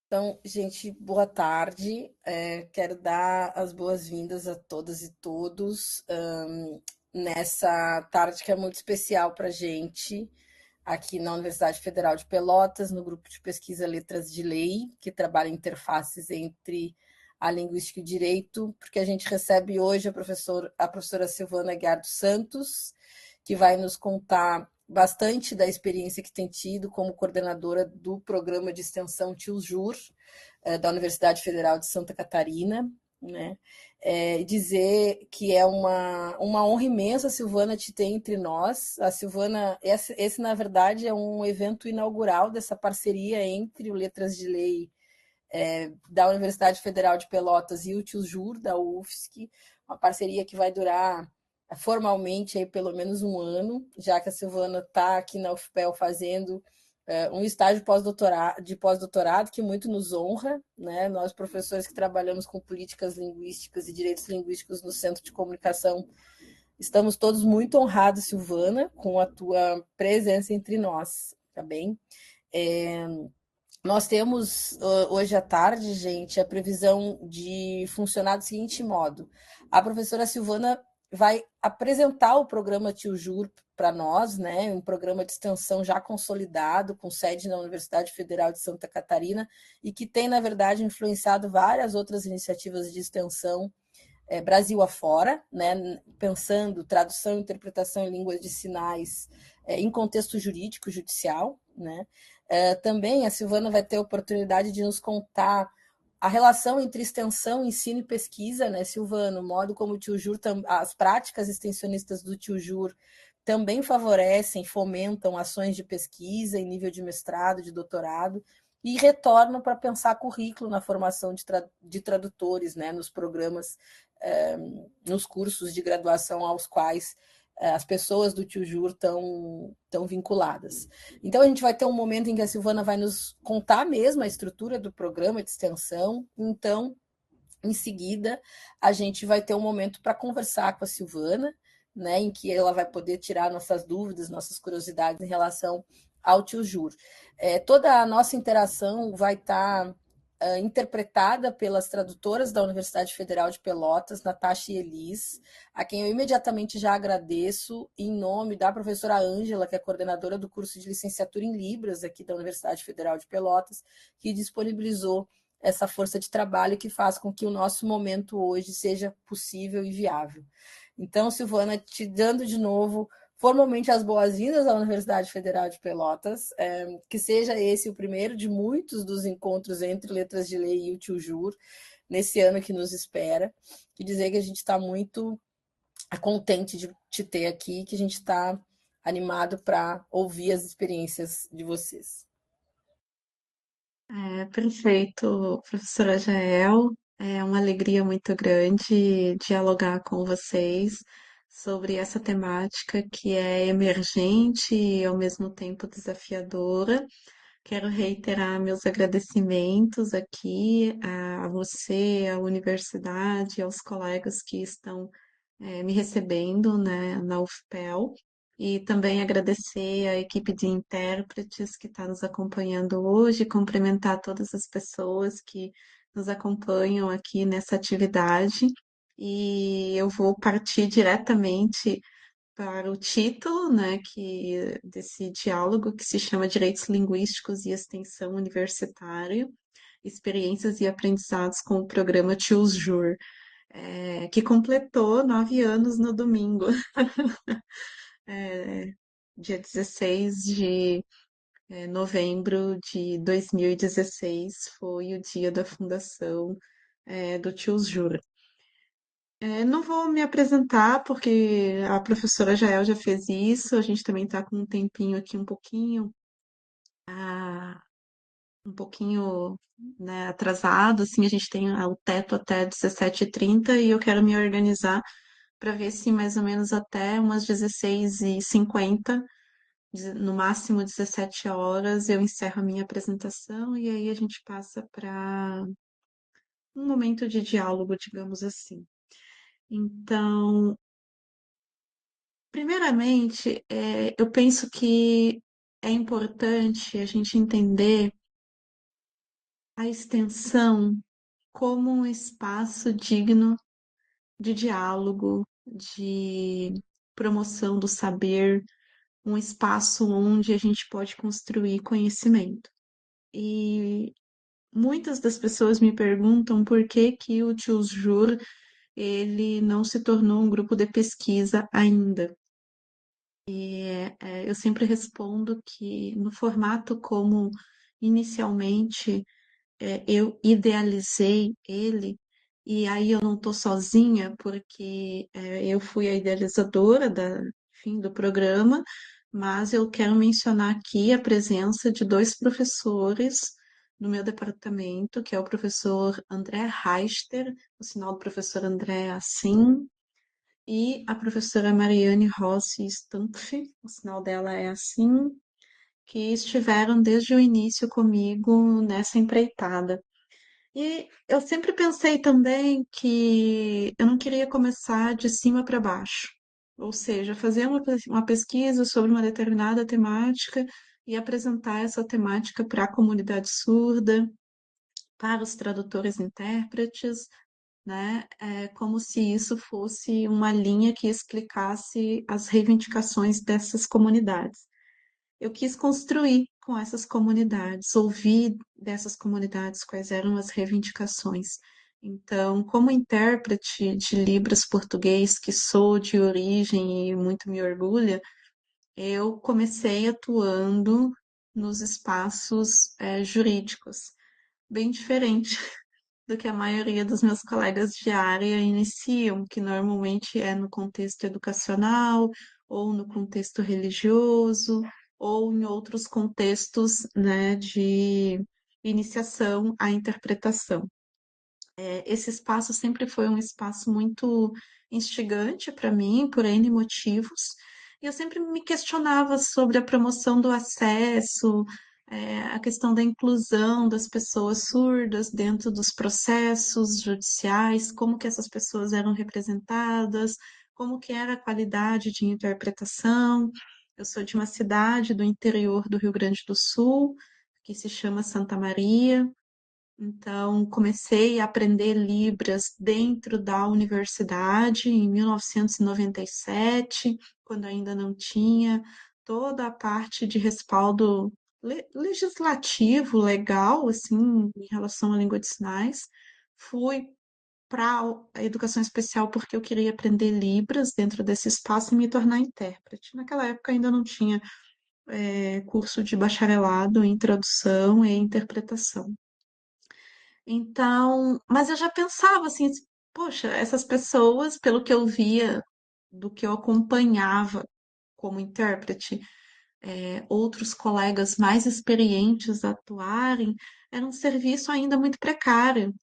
Então, gente, boa tarde. Quero dar as boas-vindas a todas e todos nessa tarde que é muito especial para a gente, aqui na Universidade Federal de Pelotas, no grupo de pesquisa Letras de Lei, que trabalha interfaces entre a linguística e o direito, porque a gente recebe hoje a professora Silvana Guiar dos Santos, que vai nos contar bastante da experiência que tem tido como coordenadora do programa de extensão TILJUR, da Universidade Federal de Santa Catarina, né? Dizer que é uma honra imensa a Silvana te ter entre nós. A Silvana, esse, na verdade, é um evento inaugural dessa parceria entre o Letras de Lei da Universidade Federal de Pelotas e o TILJUR, da UFSC, uma parceria que vai durar formalmente aí pelo menos um ano, já que a Silvana está aqui na UFPEL fazendo um estágio de pós-doutorado que muito nos honra, né? Nós, professores que trabalhamos com políticas linguísticas e direitos linguísticos no Centro de Comunicação, estamos todos muito honrados, Silvana, com a tua presença entre nós, tá bem? É, Nós temos hoje à tarde, gente, a previsão de funcionar do seguinte modo: a professora Silvana vai apresentar o programa Tio Jur para nós, né? Um programa de extensão já consolidado, com sede na Universidade Federal de Santa Catarina, e que tem, na verdade, influenciado várias outras iniciativas de extensão Brasil afora, né? Pensando tradução, interpretação em línguas de sinais em contexto jurídico, judicial, né? Também a Silvana vai ter a oportunidade de nos contar a relação entre extensão, ensino e pesquisa, né, Silvano? O modo como o TILJUR, as práticas extensionistas do TILJUR também favorecem, fomentam ações de pesquisa em nível de mestrado, de doutorado, e retornam para pensar currículo na formação de tradutores, né, nos programas, nos cursos de graduação aos quais as pessoas do TILJUR estão vinculadas. Então, a gente vai ter um momento em que a Silvana vai nos contar mesmo a estrutura do programa de extensão. Então, em seguida, a gente vai ter um momento para conversar com a Silvana, né, em que ela vai poder tirar nossas dúvidas, nossas curiosidades em relação ao TILJUR. Toda a nossa interação vai estar interpretada pelas tradutoras da Universidade Federal de Pelotas, Natasha e Elis, a quem eu imediatamente já agradeço em nome da professora Ângela, que é coordenadora do curso de licenciatura em Libras aqui da Universidade Federal de Pelotas, que disponibilizou essa força de trabalho que faz com que o nosso momento hoje seja possível e viável. Então, Silvana, te dando de novo formalmente as boas-vindas à Universidade Federal de Pelotas, que seja esse o primeiro de muitos dos encontros entre Letras de Lei e o TILJUR nesse ano que nos espera, e dizer que a gente está muito contente de te ter aqui, que a gente está animado para ouvir as experiências de vocês. Perfeito, professora Jael. É uma alegria muito grande dialogar com vocês sobre essa temática que é emergente e ao mesmo tempo desafiadora. Quero reiterar meus agradecimentos aqui a você, à universidade, aos colegas que estão me recebendo, né, na UFPEL. E também agradecer a equipe de intérpretes que está nos acompanhando hoje, cumprimentar todas as pessoas que nos acompanham aqui nessa atividade. E eu vou partir diretamente para o título, né, desse diálogo que se chama Direitos Linguísticos e Extensão Universitária, Experiências e Aprendizados com o programa TILSJUR, que completou 9 anos no domingo. É, dia 16 de novembro de 2016 foi o dia da fundação do TILSJUR. Não vou me apresentar, porque a professora Jael já fez isso, a gente também está com um tempinho aqui ah, um pouquinho, né, atrasado, assim, a gente tem o teto até 17h30 e eu quero me organizar para ver se mais ou menos até umas 16h50, no máximo 17 horas, eu encerro a minha apresentação e aí a gente passa para um momento de diálogo, digamos assim. Então, primeiramente, eu penso que é importante a gente entender a extensão como um espaço digno de diálogo, de promoção do saber, um espaço onde a gente pode construir conhecimento. E muitas das pessoas me perguntam por que que o Tioosjur ele não se tornou um grupo de pesquisa ainda. Eu sempre respondo que no formato como inicialmente eu idealizei ele, e aí eu não estou sozinha, porque eu fui a idealizadora enfim, do programa, mas eu quero mencionar aqui a presença de dois professores no meu departamento, que é o professor André Reichter, o sinal do professor André é assim, e a professora Mariane Rossi Stampf, o sinal dela é assim, que estiveram desde o início comigo nessa empreitada. E eu sempre pensei também que eu não queria começar de cima para baixo, ou seja, fazer uma pesquisa sobre uma determinada temática e apresentar essa temática para a comunidade surda, para os tradutores e intérpretes, né? É como se isso fosse uma linha que explicasse as reivindicações dessas comunidades. Eu quis construir com essas comunidades, ouvir dessas comunidades quais eram as reivindicações. Então, como intérprete de Libras português, que sou de origem e muito me orgulha, eu comecei atuando nos espaços jurídicos, bem diferente do que a maioria dos meus colegas de área iniciam, que normalmente é no contexto educacional, ou no contexto religioso, ou em outros contextos, né, de iniciação à interpretação. Esse espaço sempre foi um espaço muito instigante para mim, por N motivos, e eu sempre me questionava sobre a promoção do acesso, a questão da inclusão das pessoas surdas dentro dos processos judiciais, como que essas pessoas eram representadas, como que era a qualidade de interpretação. Eu sou de uma cidade do interior do Rio Grande do Sul, que se chama Santa Maria, então, comecei a aprender Libras dentro da universidade em 1997, quando ainda não tinha toda a parte de respaldo legislativo, legal, assim, em relação à língua de sinais. Fui para a educação especial porque eu queria aprender Libras dentro desse espaço e me tornar intérprete. Naquela época ainda não tinha, curso de bacharelado em tradução e interpretação. Então, mas eu já pensava assim, poxa, essas pessoas, pelo que eu via, do que eu acompanhava como intérprete, outros colegas mais experientes a atuarem, era um serviço ainda muito precário,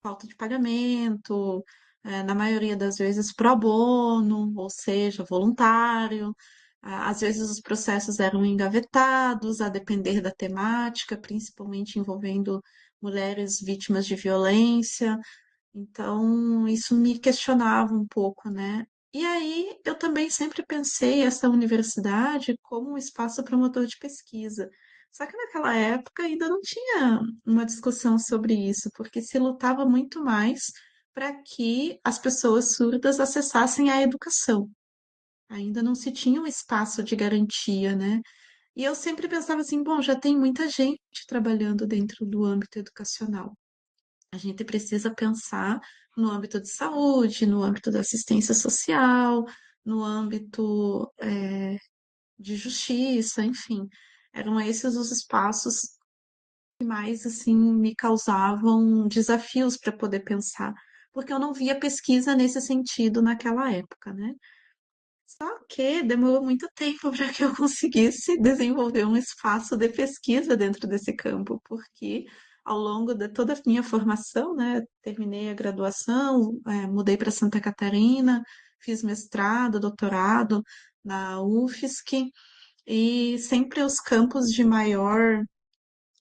falta de pagamento, na maioria das vezes pro bono, ou seja, voluntário. Às vezes os processos eram engavetados, a depender da temática, principalmente envolvendo mulheres vítimas de violência. Então, isso me questionava um pouco, né? E aí, eu também sempre pensei essa universidade como um espaço promotor de pesquisa. Só que naquela época ainda não tinha uma discussão sobre isso, porque se lutava muito mais para que as pessoas surdas acessassem a educação. Ainda não se tinha um espaço de garantia, né? E eu sempre pensava assim, bom, já tem muita gente trabalhando dentro do âmbito educacional. A gente precisa pensar no âmbito de saúde, no âmbito da assistência social, no âmbito, de justiça, enfim. Eram esses os espaços que mais, assim, me causavam desafios para poder pensar, porque eu não via pesquisa nesse sentido naquela época, né? Só que demorou muito tempo para que eu conseguisse desenvolver um espaço de pesquisa dentro desse campo, porque ao longo de toda a minha formação, né, terminei a graduação, mudei para Santa Catarina, fiz mestrado, doutorado na UFSC, e sempre os campos de maior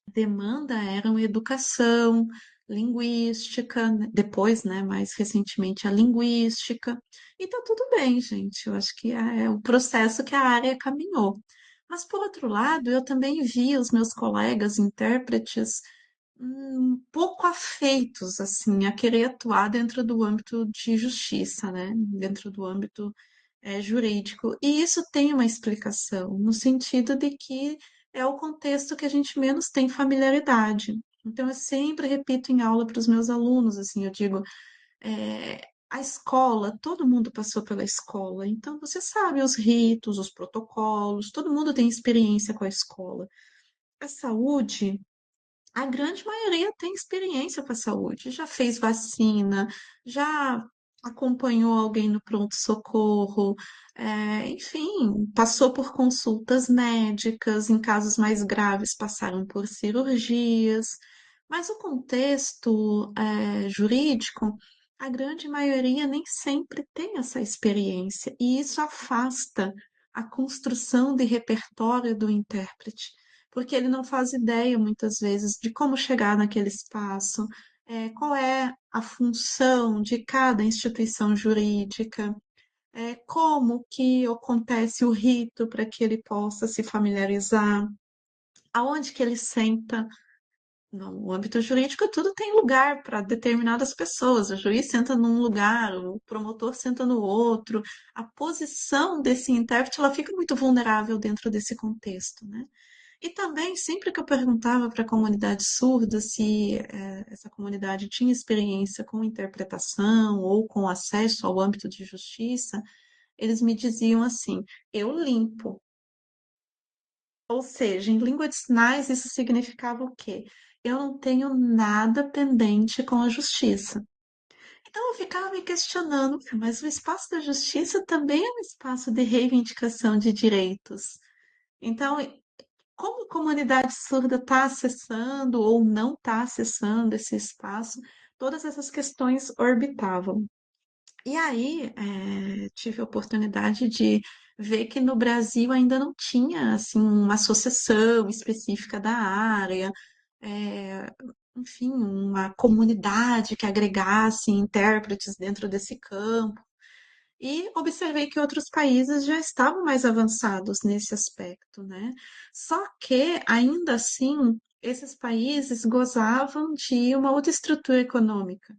demanda eram educação, linguística, né, depois, né, mais recentemente a linguística. E tá tudo bem, gente. Eu acho que é o processo que a área caminhou. Mas, por outro lado, eu também vi os meus colegas intérpretes pouco afeitos assim a querer atuar dentro do âmbito de justiça, né? Dentro do âmbito jurídico. E isso tem uma explicação, no sentido de que é o contexto que a gente menos tem familiaridade. Então, eu sempre repito em aula para os meus alunos, assim, eu digo, a escola, todo mundo passou pela escola, então você sabe os ritos, os protocolos, todo mundo tem experiência com a escola. A saúde, a grande maioria tem experiência com a saúde, já fez vacina, já acompanhou alguém no pronto-socorro, enfim, passou por consultas médicas, em casos mais graves passaram por cirurgias, mas o contexto, jurídico, a grande maioria nem sempre tem essa experiência, e isso afasta a construção de repertório do intérprete porque ele não faz ideia, muitas vezes, de como chegar naquele espaço, qual é a função de cada instituição jurídica, como que acontece o rito para que ele possa se familiarizar, aonde que ele senta. No âmbito jurídico, tudo tem lugar para determinadas pessoas. O juiz senta num lugar, o promotor senta no outro. A posição desse intérprete, ela fica muito vulnerável dentro desse contexto, né? E também, sempre que eu perguntava para a comunidade surda se essa comunidade tinha experiência com interpretação ou com acesso ao âmbito de justiça, eles me diziam assim: eu limpo. Ou seja, em língua de sinais, isso significava o quê? Eu não tenho nada pendente com a justiça. Então eu ficava me questionando, mas o espaço da justiça também é um espaço de reivindicação de direitos. Então, como a comunidade surda está acessando ou não está acessando esse espaço, todas essas questões orbitavam. E aí, tive a oportunidade de ver que no Brasil ainda não tinha assim uma associação específica da área, eh, enfim, uma comunidade que agregasse intérpretes dentro desse campo. E observei que outros países já estavam mais avançados nesse aspecto, né? Só que, ainda assim, esses países gozavam de uma outra estrutura econômica.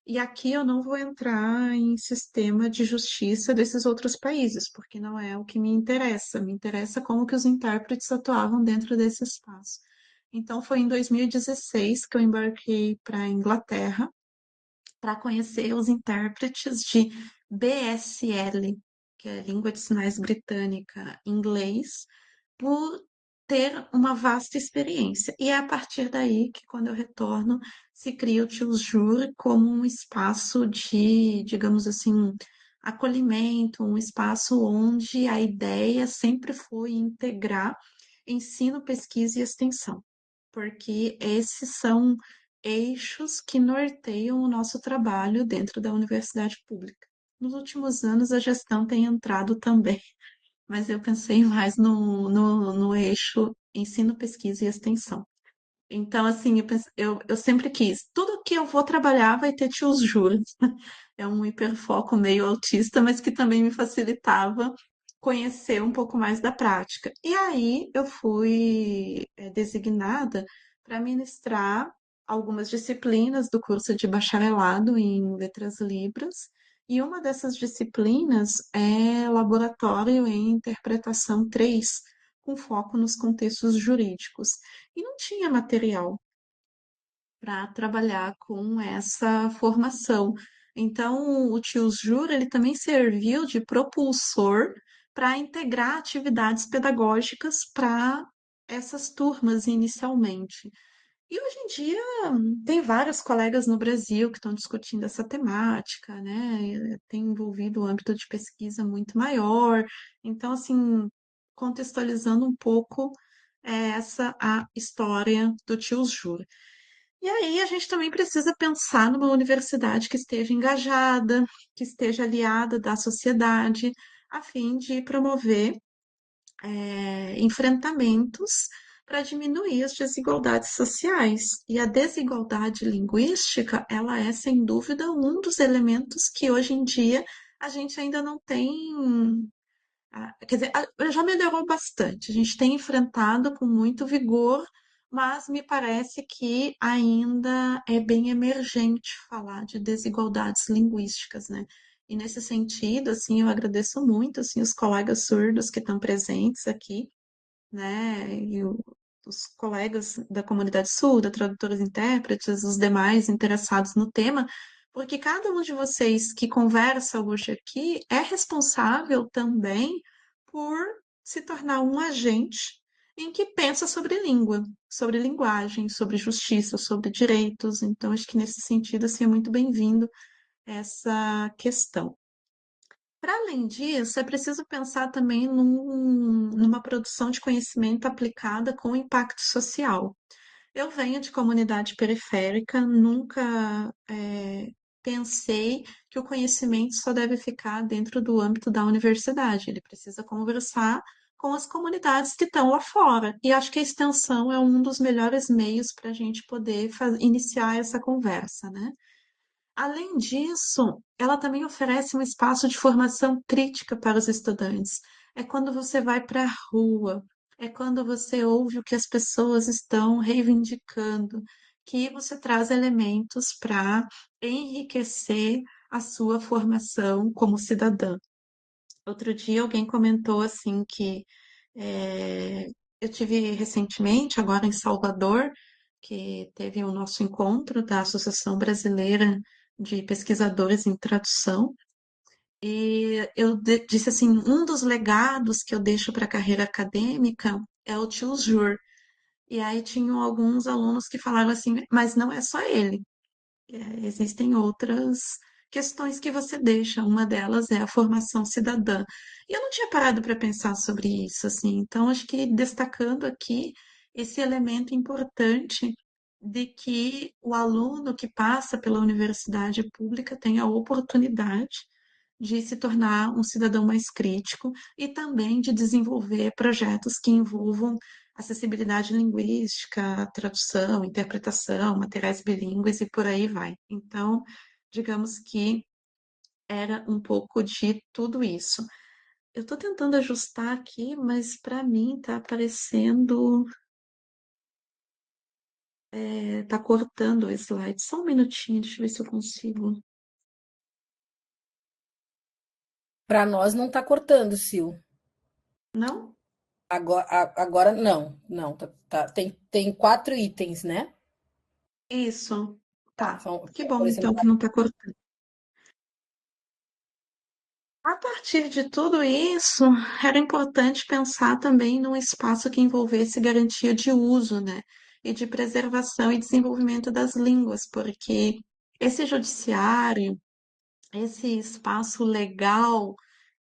E aqui eu não vou entrar em sistema de justiça desses outros países, porque não é o que me interessa. Me interessa como que os intérpretes atuavam dentro desse espaço. Então, foi em 2016 que eu embarquei para a Inglaterra para conhecer os intérpretes de BSL, que é Língua de Sinais Britânica inglês, por ter uma vasta experiência. E é a partir daí que, quando eu retorno, se cria o Tioosjur como um espaço de, digamos assim, acolhimento, um espaço onde a ideia sempre foi integrar ensino, pesquisa e extensão, porque esses são eixos que norteiam o nosso trabalho dentro da universidade pública. Nos últimos anos, a gestão tem entrado também, mas eu pensei mais no eixo ensino, pesquisa e extensão. Então, assim, eu sempre quis, tudo que eu vou trabalhar vai ter tios juros. É um hiperfoco meio autista, mas que também me facilitava conhecer um pouco mais da prática. E aí eu fui, designada para ministrar algumas disciplinas do curso de bacharelado em Letras Libras, e uma dessas disciplinas é Laboratório em Interpretação 3, com foco nos contextos jurídicos. E não tinha material para trabalhar com essa formação. Então, o Tios Jura, ele também serviu de propulsor para integrar atividades pedagógicas para essas turmas inicialmente. E hoje em dia tem vários colegas no Brasil que estão discutindo essa temática, né? Tem envolvido o âmbito de pesquisa muito maior. Então, assim, contextualizando um pouco, essa a história do Tios Jura. E aí a gente também precisa pensar numa universidade que esteja engajada, que esteja aliada da sociedade, a fim de promover enfrentamentos para diminuir as desigualdades sociais. E a desigualdade linguística, ela é, sem dúvida, um dos elementos que hoje em dia a gente ainda não tem. Quer dizer, já melhorou bastante. A gente tem enfrentado com muito vigor, mas me parece que ainda é bem emergente falar de desigualdades linguísticas, né? E nesse sentido, assim, eu agradeço muito, assim, os colegas surdos que estão presentes aqui, né? Os colegas da comunidade surda, tradutores, intérpretes, os demais interessados no tema, porque cada um de vocês que conversa hoje aqui é responsável também por se tornar um agente em que pensa sobre língua, sobre linguagem, sobre justiça, sobre direitos. Então, acho que nesse sentido, assim, é muito bem-vindo essa questão. Para além disso, é preciso pensar também numa produção de conhecimento aplicada com impacto social. Eu venho de comunidade periférica, nunca pensei que o conhecimento só deve ficar dentro do âmbito da universidade. Ele precisa conversar com as comunidades que estão lá fora. E acho que a extensão é um dos melhores meios para a gente poder iniciar essa conversa, né? Além disso, ela também oferece um espaço de formação crítica para os estudantes. É quando você vai para a rua, é quando você ouve o que as pessoas estão reivindicando, que você traz elementos para enriquecer a sua formação como cidadã. Outro dia alguém comentou assim que é, eu tive recentemente, agora em Salvador, que teve o nosso encontro da Associação Brasileira de Pesquisadores em Tradução, e eu disse assim, um dos legados que eu deixo para a carreira acadêmica é o tio Jur. E aí tinham alguns alunos que falaram assim, mas não é só ele. Existem outras questões que você deixa, uma delas é a formação cidadã. E eu não tinha parado para pensar sobre isso, assim, então acho que destacando aqui esse elemento importante de que o aluno que passa pela universidade pública tem a oportunidade de se tornar um cidadão mais crítico e também de desenvolver projetos que envolvam acessibilidade linguística, tradução, interpretação, materiais bilíngues e por aí vai. Então, digamos que era um pouco de tudo isso. Eu estou tentando ajustar aqui, mas para mim está aparecendo, está cortando o slide. Só um minutinho, deixa eu ver se eu consigo. Para nós não está cortando, Sil. Não? Agora não, não, tem 4 itens, né? Isso. Tá, Tá. são, Que tá bom aparecendo então que não está cortando. A partir de tudo isso, era importante pensar também num espaço que envolvesse garantia de uso, né? E de preservação e desenvolvimento das línguas, porque esse judiciário, esse espaço legal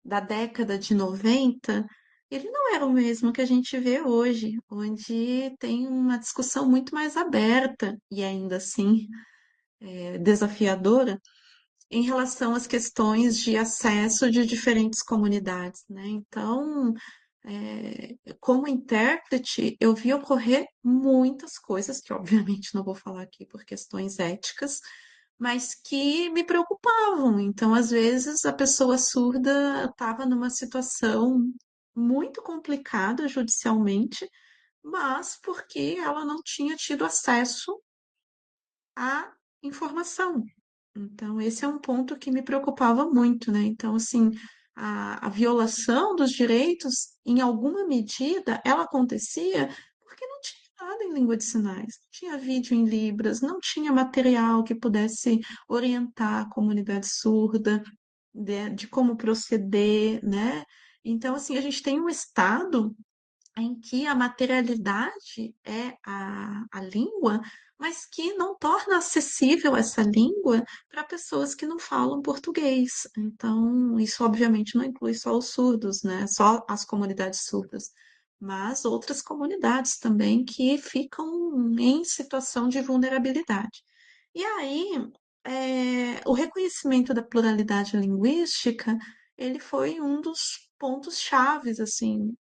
da década de 90, ele não era o mesmo que a gente vê hoje, onde tem uma discussão muito mais aberta e ainda assim desafiadora em relação às questões de acesso de diferentes comunidades, né? Então, como intérprete, eu vi ocorrer muitas coisas, que obviamente não vou falar aqui por questões éticas, mas que me preocupavam. Então, às vezes, a pessoa surda estava numa situação muito complicada judicialmente, mas porque ela não tinha tido acesso à informação. Então, esse é um ponto que me preocupava muito, né? Então, assim, a violação dos direitos, em alguma medida, ela acontecia porque não tinha nada em língua de sinais, não tinha vídeo em Libras, não tinha material que pudesse orientar a comunidade surda de como proceder, né? Então, assim, a gente tem um Estado em que a materialidade é a língua, mas que não torna acessível essa língua para pessoas que não falam português. Então, isso obviamente não inclui só os surdos, né? Só as comunidades surdas, mas outras comunidades também que ficam em situação de vulnerabilidade. E aí, o reconhecimento da pluralidade linguística, ele foi um dos pontos chaves, assim,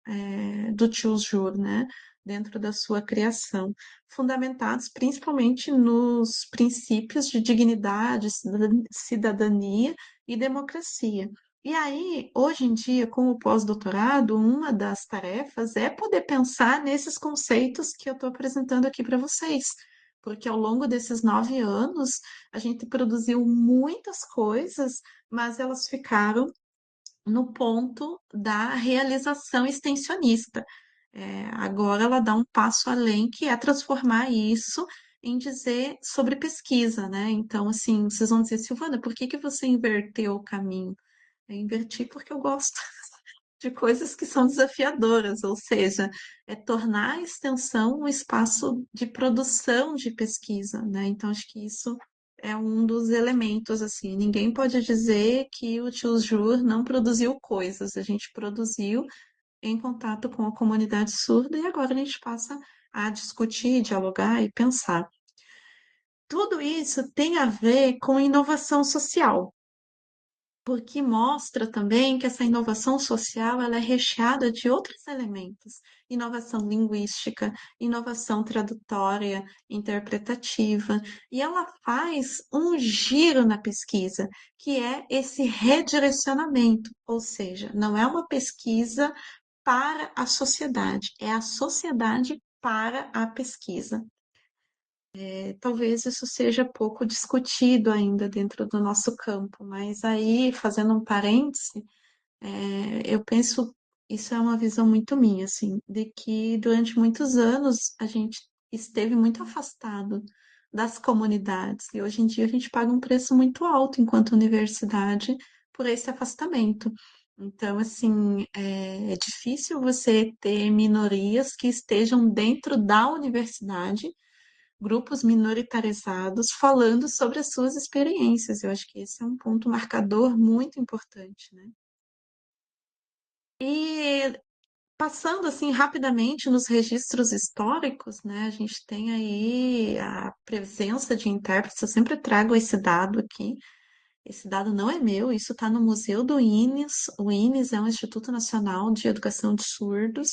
do Tio né, dentro da sua criação, fundamentados principalmente nos princípios de dignidade, cidadania e democracia. E aí, hoje em dia, com o pós-doutorado, uma das tarefas é poder pensar nesses conceitos que eu estou apresentando aqui para vocês. Porque ao longo desses 9 anos, a gente produziu muitas coisas, mas elas ficaram no ponto da realização extensionista. Agora ela dá um passo além, que é transformar isso em dizer sobre pesquisa, né? Então, assim, vocês vão dizer, Silvana, por que que você inverteu o caminho? Eu inverti porque eu gosto de coisas que são desafiadoras, ou seja, é tornar a extensão um espaço de produção de pesquisa, né? Então, acho que isso é um dos elementos, assim. Ninguém pode dizer que o Tio Jur não produziu coisas. A gente produziu em contato com a comunidade surda e agora a gente passa a discutir, dialogar e pensar. Tudo isso tem a ver com inovação social, porque mostra também que essa inovação social ela é recheada de outros elementos, inovação linguística, inovação tradutória, interpretativa, e ela faz um giro na pesquisa, que é esse redirecionamento, ou seja, não é uma pesquisa para a sociedade, é a sociedade para a pesquisa. Talvez isso seja pouco discutido ainda dentro do nosso campo, mas aí, fazendo um parêntese, eu penso, isso é uma visão muito minha, assim, de que durante muitos anos a gente esteve muito afastado das comunidades e hoje em dia a gente paga um preço muito alto enquanto universidade por esse afastamento. Então, assim, é difícil você ter minorias que estejam dentro da universidade, grupos minoritarizados falando sobre as suas experiências. Eu acho que esse é um ponto marcador muito importante, né? E passando assim rapidamente nos registros históricos, né, a gente tem aí a presença de intérpretes. Eu sempre trago esse dado aqui. Esse dado não é meu, isso está no Museu do INES. O INES é um Instituto Nacional de Educação de Surdos.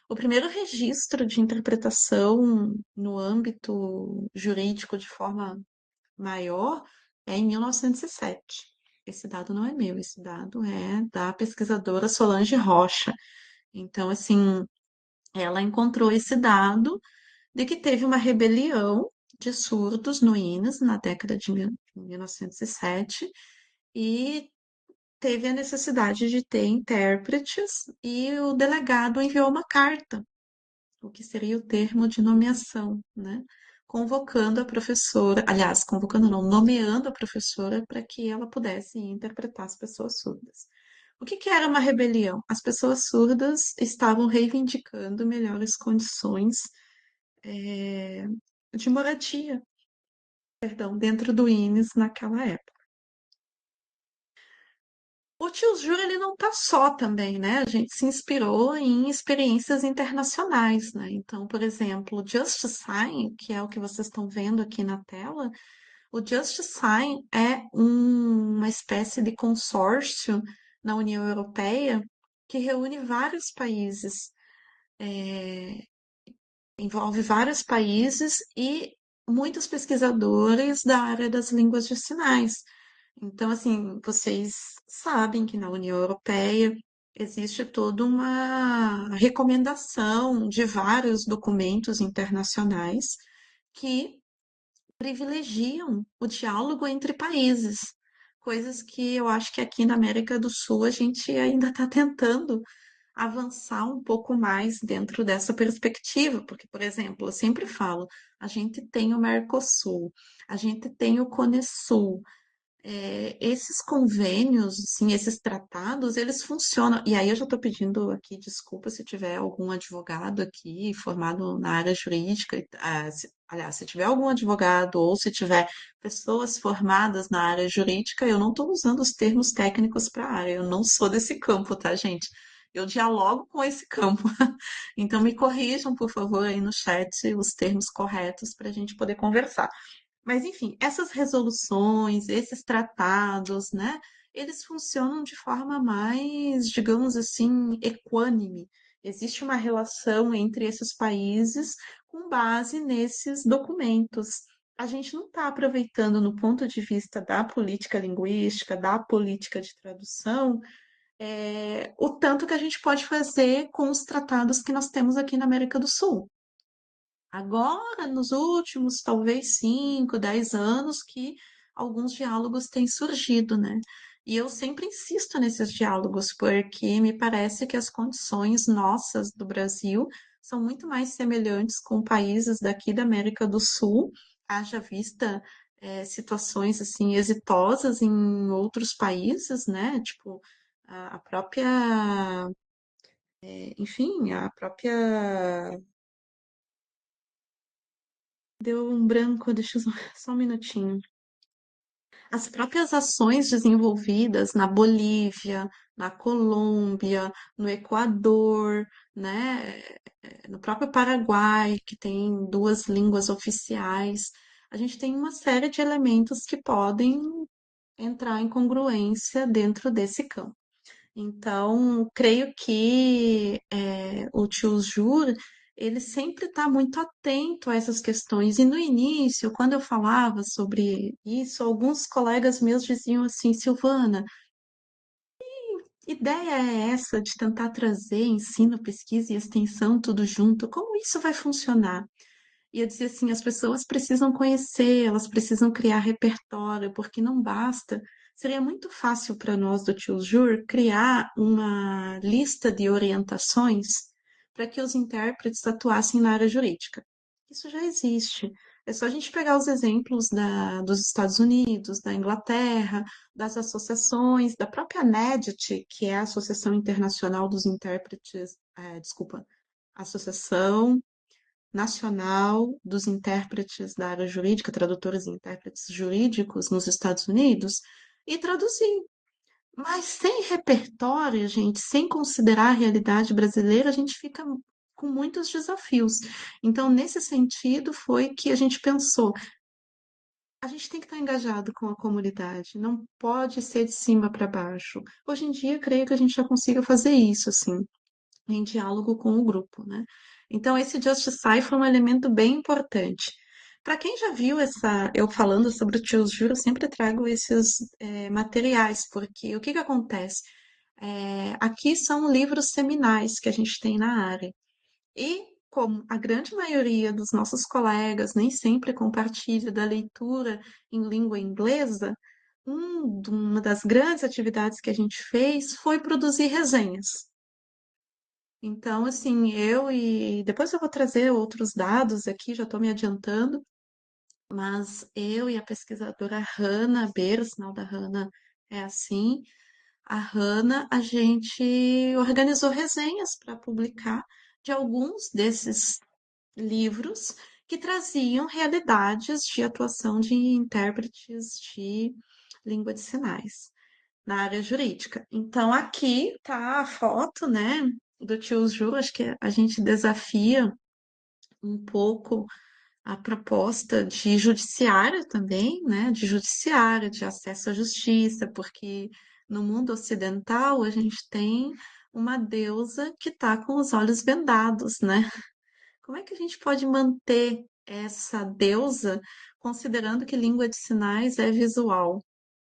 O primeiro registro de interpretação no âmbito jurídico de forma maior é em 1907. Esse dado não é meu, esse dado é da pesquisadora Solange Rocha. Então, assim, ela encontrou esse dado de que teve uma rebelião de surdos no INES na década de 1907 e teve a necessidade de ter intérpretes e o delegado enviou uma carta, o que seria o termo de nomeação, né? Convocando a professora, aliás, convocando não, nomeando a professora para que ela pudesse interpretar as pessoas surdas. O que que era uma rebelião? As pessoas surdas estavam reivindicando melhores condições eh, de moradia, perdão, dentro do INES naquela época. O Tio Juro, ele não tá só também, né? A gente se inspirou em experiências internacionais, né? Então, por exemplo, o Just Sign, que é o que vocês estão vendo aqui na tela, o Just Sign é uma espécie de consórcio na União Europeia que reúne vários países, envolve vários países e muitos pesquisadores da área das línguas de sinais. Então, assim, vocês sabem que na União Europeia existe toda uma recomendação de vários documentos internacionais que privilegiam o diálogo entre países, coisas que eu acho que aqui na América do Sul a gente ainda está tentando avançar um pouco mais dentro dessa perspectiva, porque, por exemplo, eu sempre falo, a gente tem o Mercosul, a gente tem o Conesul, esses convênios, assim, esses tratados, eles funcionam. E aí eu já estou pedindo aqui desculpa se tiver algum advogado aqui formado na área jurídica, aliás, se tiver algum advogado ou se tiver pessoas formadas na área jurídica, eu não estou usando os termos técnicos para a área, eu não sou desse campo, tá, gente? Eu dialogo com esse campo. Então me corrijam, por favor, aí no chat os termos corretos para a gente poder conversar. Mas, enfim, essas resoluções, esses tratados, né, eles funcionam de forma mais, digamos assim, equânime. Existe uma relação entre esses países com base nesses documentos. a gente não está aproveitando no ponto de vista da política linguística, da política de tradução, o tanto que a gente pode fazer com os tratados que nós temos aqui na América do Sul. Agora, nos últimos, talvez 5, 10 anos, que alguns diálogos têm surgido, né? E eu sempre insisto nesses diálogos, porque me parece que as condições nossas do Brasil são muito mais semelhantes com países daqui da América do Sul, haja vista, situações assim exitosas em outros países, né? Tipo, a própria, enfim, a própria. Deu um branco, deixa eu só um minutinho. As próprias ações desenvolvidas na Bolívia, na Colômbia, no Equador, né, no próprio Paraguai, que tem duas línguas oficiais, a gente tem uma série de elementos que podem entrar em congruência dentro desse campo. Então, creio que o tio Jur, ele sempre está muito atento a essas questões. E no início, quando eu falava sobre isso, alguns colegas meus diziam assim, Silvana, ideia é essa de tentar trazer ensino, pesquisa e extensão tudo junto? Como isso vai funcionar? E eu dizia assim, as pessoas precisam conhecer, elas precisam criar repertório, porque não basta. Seria muito fácil para nós do Tio Jur criar uma lista de orientações para que os intérpretes atuassem na área jurídica. Isso já existe. É só a gente pegar os exemplos dos Estados Unidos, da Inglaterra, das associações, da própria NEDIT, que é a Associação Internacional dos Intérpretes, desculpa, Associação Nacional dos Intérpretes da Área Jurídica, tradutores e intérpretes jurídicos nos Estados Unidos, e traduzir. Mas sem repertório, gente, sem considerar a realidade brasileira, a gente fica com muitos desafios. Então, nesse sentido, foi que a gente pensou, a gente tem que estar engajado com a comunidade, não pode ser de cima para baixo. Hoje em dia, creio que a gente já consiga fazer isso, assim, em diálogo com o grupo, né? Então, esse Justify foi um elemento bem importante. Para quem já viu eu falando sobre o Tio Juro, eu sempre trago esses materiais, porque o que que acontece? Aqui são livros seminais que a gente tem na área. E como a grande maioria dos nossos colegas nem sempre compartilha da leitura em língua inglesa, uma das grandes atividades que a gente fez foi produzir resenhas. Então, assim, depois eu vou trazer outros dados aqui, já estou me adiantando, mas eu e a pesquisadora Hannah Beira, o sinal da Hannah é assim, a Hannah, a gente organizou resenhas para publicar de alguns desses livros que traziam realidades de atuação de intérpretes de língua de sinais na área jurídica. Então, aqui está a foto, né, do tio Ju. Acho que a gente desafia um pouco a proposta de judiciário também, né, de judiciário, de acesso à justiça, porque no mundo ocidental a gente tem uma deusa que está com os olhos vendados, né? Como é que a gente pode manter essa deusa, considerando que língua de sinais é visual?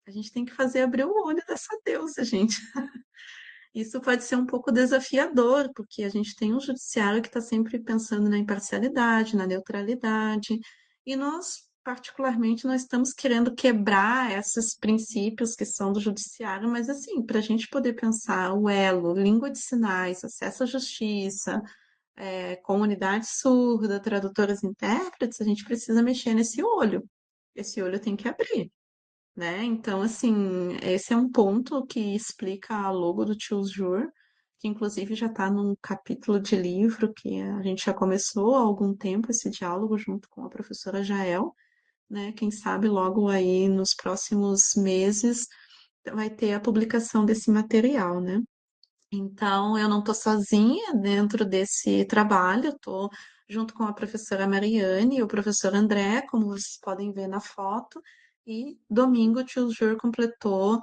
A gente tem que fazer abrir o olho dessa deusa, gente. Isso pode ser um pouco desafiador, porque a gente tem um judiciário que está sempre pensando na imparcialidade, na neutralidade, e nós, particularmente, nós estamos querendo quebrar esses princípios que são do judiciário, mas assim, para a gente poder pensar o elo, língua de sinais, acesso à justiça, comunidade surda, tradutores e intérpretes, a gente precisa mexer nesse olho. Esse olho tem que abrir, né? Então, assim, esse é um ponto que explica a logo do Tio Jur, que inclusive já está num capítulo de livro que a gente já começou há algum tempo esse diálogo junto com a professora Jael, né? Quem sabe logo aí nos próximos meses vai ter a publicação desse material, né? Então, eu não estou sozinha dentro desse trabalho, estou junto com a professora Mariane e o professor André, como vocês podem ver na foto, e domingo o Tio Jur completou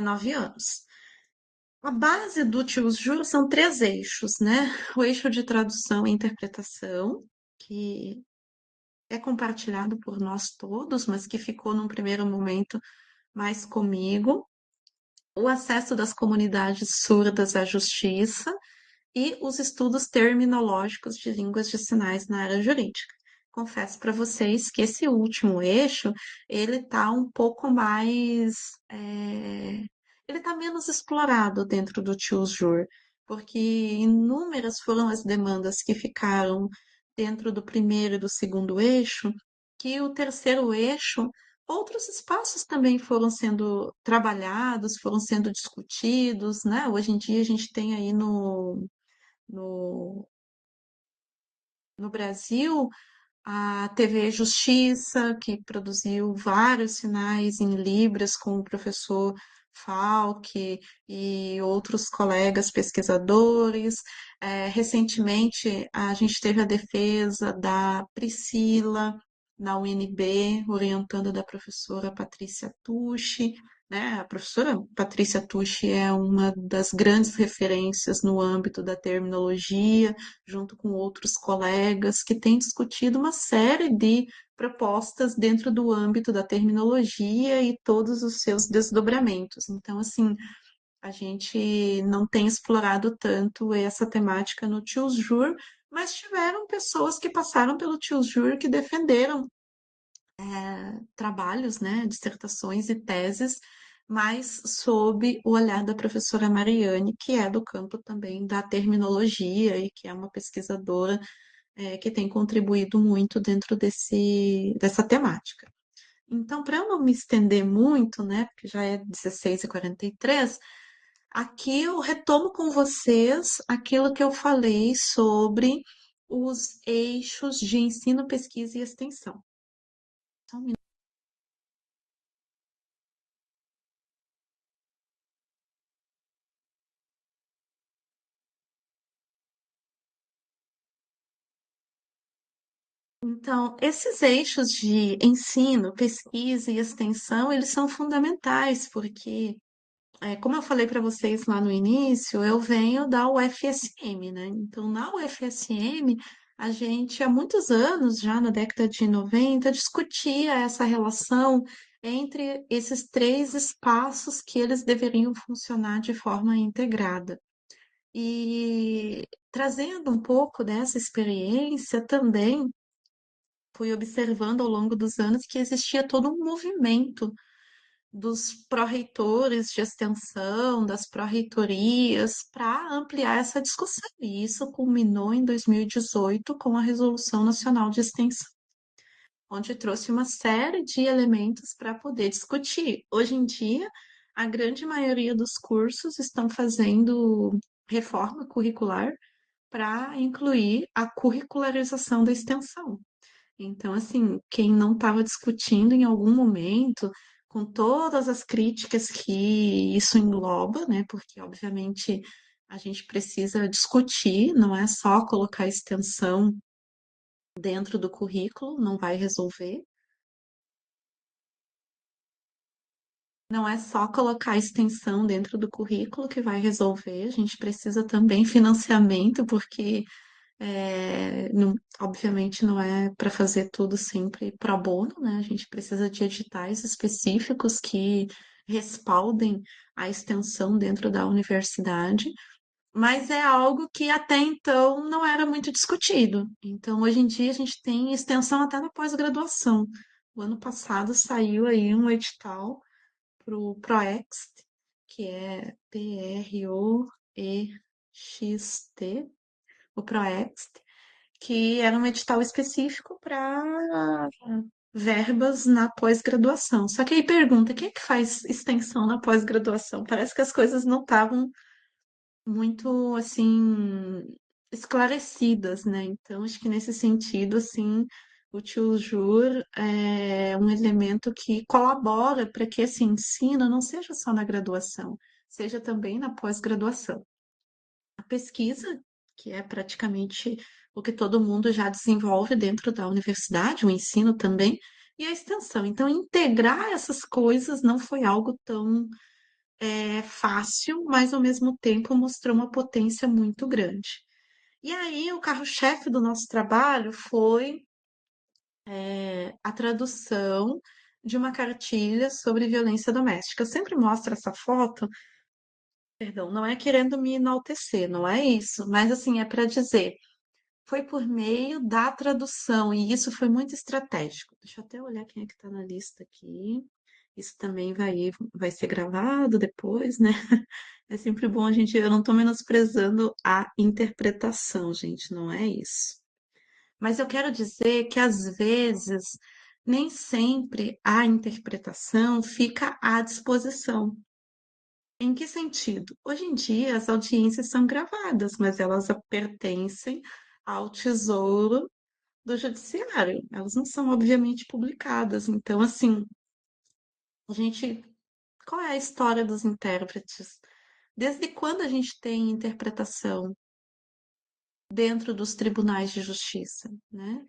9 anos. A base do Tio Jur são três eixos, né? O eixo de tradução e interpretação, que é compartilhado por nós todos, mas que ficou num primeiro momento mais comigo, o acesso das comunidades surdas à justiça e os estudos terminológicos de línguas de sinais na área jurídica. Confesso para vocês que esse último eixo, ele está um pouco mais, é, ele está menos explorado dentro do TIOS-JUR, porque inúmeras foram as demandas que ficaram dentro do primeiro e do segundo eixo, que o terceiro eixo, outros espaços também foram sendo trabalhados, foram sendo discutidos, né? Hoje em dia a gente tem aí no, no Brasil a TV Justiça, que produziu vários sinais em Libras com o professor Falck e outros colegas pesquisadores. Recentemente, a gente teve a defesa da Priscila na UNB, orientando da professora Patrícia Tucci. Né? A professora Patrícia Tucci é uma das grandes referências no âmbito da terminologia, junto com outros colegas, que têm discutido uma série de propostas dentro do âmbito da terminologia e todos os seus desdobramentos. Então, assim, a gente não tem explorado tanto essa temática no TIOS-JUR, mas tiveram pessoas que passaram pelo TIOS-JUR que defenderam trabalhos, né, dissertações e teses, mas sob o olhar da professora Mariane, que é do campo também da terminologia e que é uma pesquisadora que tem contribuído muito dentro dessa temática. Então, para eu não me estender muito, né, porque já é 16h43, aqui eu retomo com vocês aquilo que eu falei sobre os eixos de ensino, pesquisa e extensão. Só um minuto. Então, esses eixos de ensino, pesquisa e extensão, eles são fundamentais, porque como eu falei para vocês lá no início, eu venho da UFSM, né? Então, na UFSM, a gente, há muitos anos, já na década de 90, discutia essa relação entre esses três espaços que eles deveriam funcionar de forma integrada. E trazendo um pouco dessa experiência também, fui observando ao longo dos anos que existia todo um movimento dos pró-reitores de extensão, das pró-reitorias, para ampliar essa discussão. E isso culminou em 2018 com a Resolução Nacional de Extensão, onde trouxe uma série de elementos para poder discutir. Hoje em dia, a grande maioria dos cursos estão fazendo reforma curricular para incluir a curricularização da extensão. Então, assim, quem não estava discutindo em algum momento, com todas as críticas que isso engloba, né? Porque, obviamente, a gente precisa discutir, não é só colocar extensão dentro do currículo, não vai resolver. Não é só colocar extensão dentro do currículo que vai resolver, a gente precisa também financiamento, porque obviamente não é para fazer tudo sempre pro bono, né? A gente precisa de editais específicos que respaldem a extensão dentro da universidade, mas é algo que até então não era muito discutido. Então, hoje em dia, a gente tem extensão até na pós-graduação. O ano passado saiu aí um edital para o PROEXT, que é PROEXT, o PROEXT, que era um edital específico para verbas na pós-graduação. Só que aí pergunta, quem é que faz extensão na pós-graduação? Parece que as coisas não estavam muito, assim, esclarecidas, né? Então, acho que nesse sentido, assim, o tio Jur é um elemento que colabora para que esse ensino não seja só na graduação, seja também na pós-graduação. A pesquisa, que é praticamente o que todo mundo já desenvolve dentro da universidade, o ensino também, e a extensão. Então, integrar essas coisas não foi algo tão fácil, mas ao mesmo tempo mostrou uma potência muito grande. E aí, o carro-chefe do nosso trabalho foi a tradução de uma cartilha sobre violência doméstica. Eu sempre mostro essa foto, perdão, não é querendo me enaltecer, não é isso, mas assim, é para dizer, foi por meio da tradução, e isso foi muito estratégico. Deixa eu até olhar quem é que está na lista aqui. Isso também vai ser gravado depois, né? É sempre bom a gente. Eu não estou menosprezando a interpretação, gente, não é isso. Mas eu quero dizer que às vezes nem sempre a interpretação fica à disposição. Em que sentido? Hoje em dia as audiências são gravadas, mas elas pertencem ao tesouro do judiciário. Elas não são, obviamente, publicadas. Então, assim, a gente. Qual é a história dos intérpretes? Desde quando a gente tem interpretação dentro dos tribunais de justiça, né?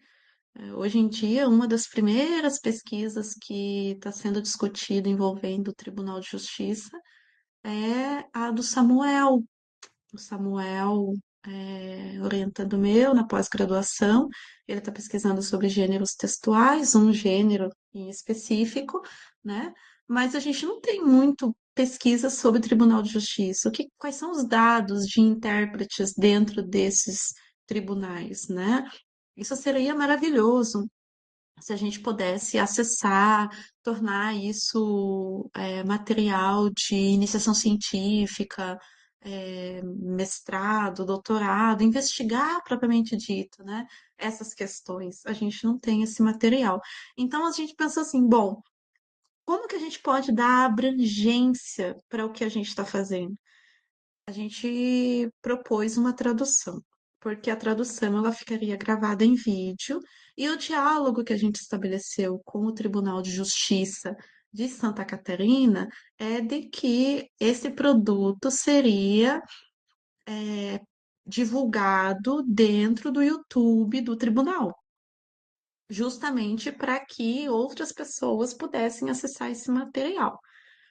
Hoje em dia, uma das primeiras pesquisas que está sendo discutida envolvendo o Tribunal de Justiça é a do Samuel. O Samuel é orientando meu na pós-graduação. Ele está pesquisando sobre gêneros textuais, um gênero em específico, né? Mas a gente não tem muito pesquisa sobre o Tribunal de Justiça. Quais são os dados de intérpretes dentro desses tribunais, né? Isso seria maravilhoso se a gente pudesse acessar, tornar isso material de iniciação científica, mestrado, doutorado, investigar propriamente dito, né? Essas questões. A gente não tem esse material. Então a gente pensa assim, bom, como que a gente pode dar abrangência para o que a gente está fazendo? A gente propôs uma tradução, porque a tradução ela ficaria gravada em vídeo e o diálogo que a gente estabeleceu com o Tribunal de Justiça de Santa Catarina é de que esse produto seria divulgado dentro do YouTube do tribunal, justamente para que outras pessoas pudessem acessar esse material.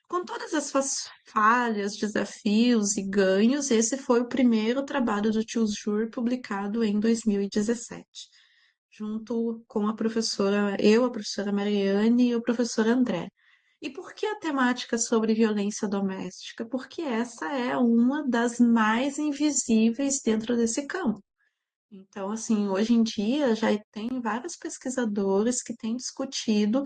Com todas as suas falhas, desafios e ganhos, esse foi o primeiro trabalho do Tio Jur publicado em 2017, junto com a professora, eu, a professora Mariane e o professor André. E por que a temática sobre violência doméstica? Porque essa é uma das mais invisíveis dentro desse campo. Então, assim, hoje em dia já tem vários pesquisadores que têm discutido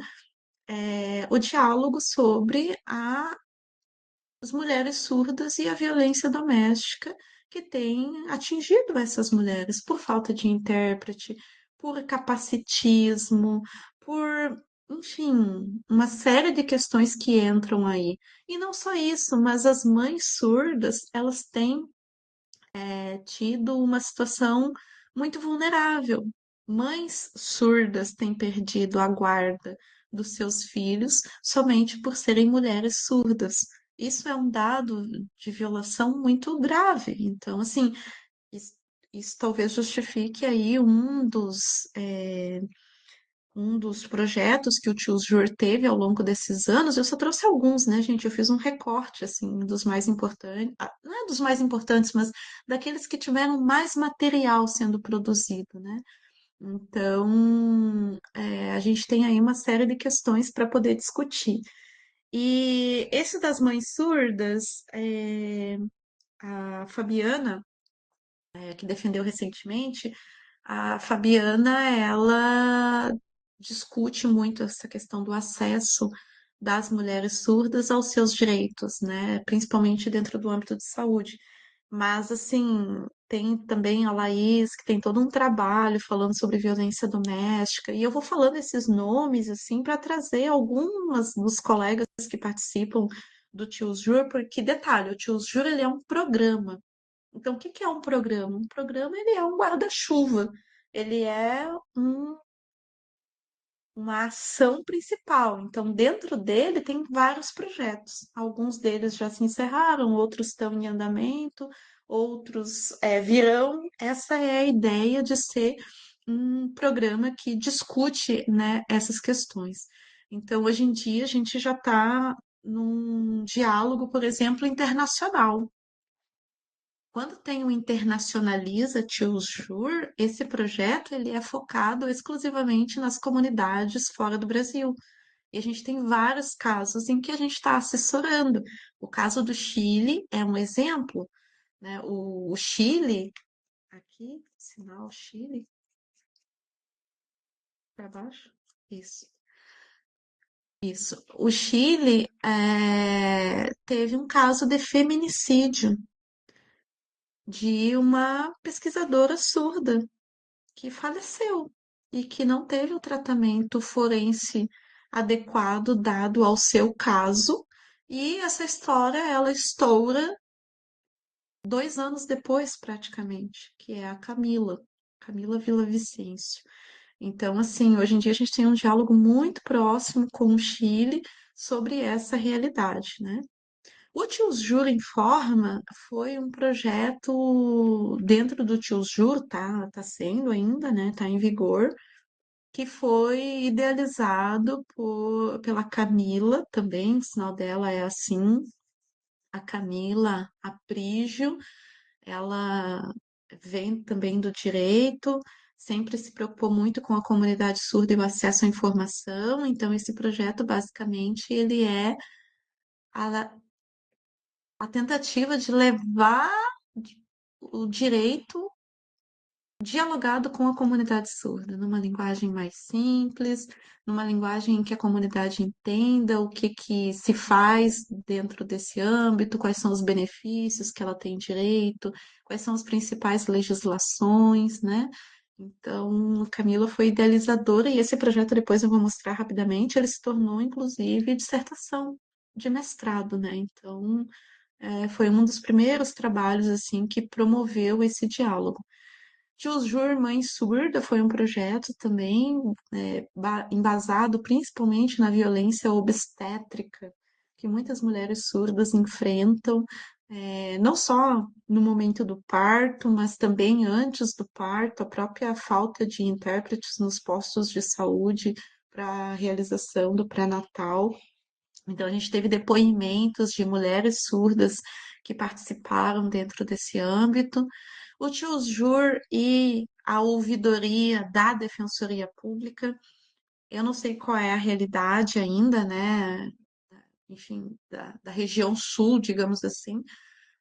o diálogo sobre as mulheres surdas e a violência doméstica que tem atingido essas mulheres por falta de intérprete, por capacitismo, por, enfim, uma série de questões que entram aí. E não só isso, mas as mães surdas, elas têm tido uma situação muito vulnerável. Mães surdas têm perdido a guarda dos seus filhos somente por serem mulheres surdas. Isso é um dado de violação muito grave. Então, assim, isso, isso talvez justifique aí um dos projetos que o Tio Jur teve ao longo desses anos. Eu só trouxe alguns, né, gente? Eu fiz um recorte, assim, dos mais importantes, não é dos mais importantes, mas daqueles que tiveram mais material sendo produzido, né? Então, a gente tem aí uma série de questões para poder discutir. E esse das mães surdas, a Fabiana, que defendeu recentemente, a Fabiana, ela discute muito essa questão do acesso das mulheres surdas aos seus direitos, né? Principalmente dentro do âmbito de saúde. Mas, assim, tem também a Laís, que tem todo um trabalho falando sobre violência doméstica, e eu vou falando esses nomes, assim, para trazer algumas dos colegas que participam do Tio Jur, porque, detalhe, o Tio Jur, ele é um programa. Então, o que que é um programa? Um programa, ele é um guarda-chuva, ele é uma ação principal. Então, dentro dele tem vários projetos. Alguns deles já se encerraram, outros estão em andamento, outros virão. Essa é a ideia de ser um programa que discute, né, essas questões. Então, hoje em dia, a gente já está num diálogo, por exemplo, internacional. Quando tem o Internacionaliza Tioujur, esse projeto ele é focado exclusivamente nas comunidades fora do Brasil. E a gente tem vários casos em que a gente está assessorando. O caso do Chile é um exemplo, né? O Chile, aqui, sinal Chile, para baixo. Isso, isso. O Chile teve um caso de feminicídio de uma pesquisadora surda que faleceu e que não teve o tratamento forense adequado dado ao seu caso. E essa história ela estoura 2 anos depois, praticamente, que é a Camila Villavicencio. Então, assim, hoje em dia a gente tem um diálogo muito próximo com o Chile sobre essa realidade, né? O Tiosjur Informa foi um projeto dentro do Tiosjur, tá sendo ainda, né? Tá em vigor, que foi idealizado pela Camila também, o sinal dela é assim, a Camila Aprígio, ela vem também do direito, sempre se preocupou muito com a comunidade surda e o acesso à informação, então esse projeto basicamente ele é a, a tentativa de levar o direito dialogado com a comunidade surda, numa linguagem mais simples, numa linguagem em que a comunidade entenda o que que se faz dentro desse âmbito, quais são os benefícios que ela tem direito, quais são as principais legislações, né? Então, Camila foi idealizadora e esse projeto depois eu vou mostrar rapidamente, ele se tornou inclusive dissertação de mestrado, né? Então, foi um dos primeiros trabalhos assim que promoveu esse diálogo. Jur Mãe Surda foi um projeto também embasado principalmente na violência obstétrica que muitas mulheres surdas enfrentam, não só no momento do parto, mas também antes do parto, a própria falta de intérpretes nos postos de saúde para a realização do pré-natal. Então, a gente teve depoimentos de mulheres surdas que participaram dentro desse âmbito. O TIOSJUR e a ouvidoria da Defensoria Pública, eu não sei qual é a realidade ainda, né? Enfim, da região sul, digamos assim,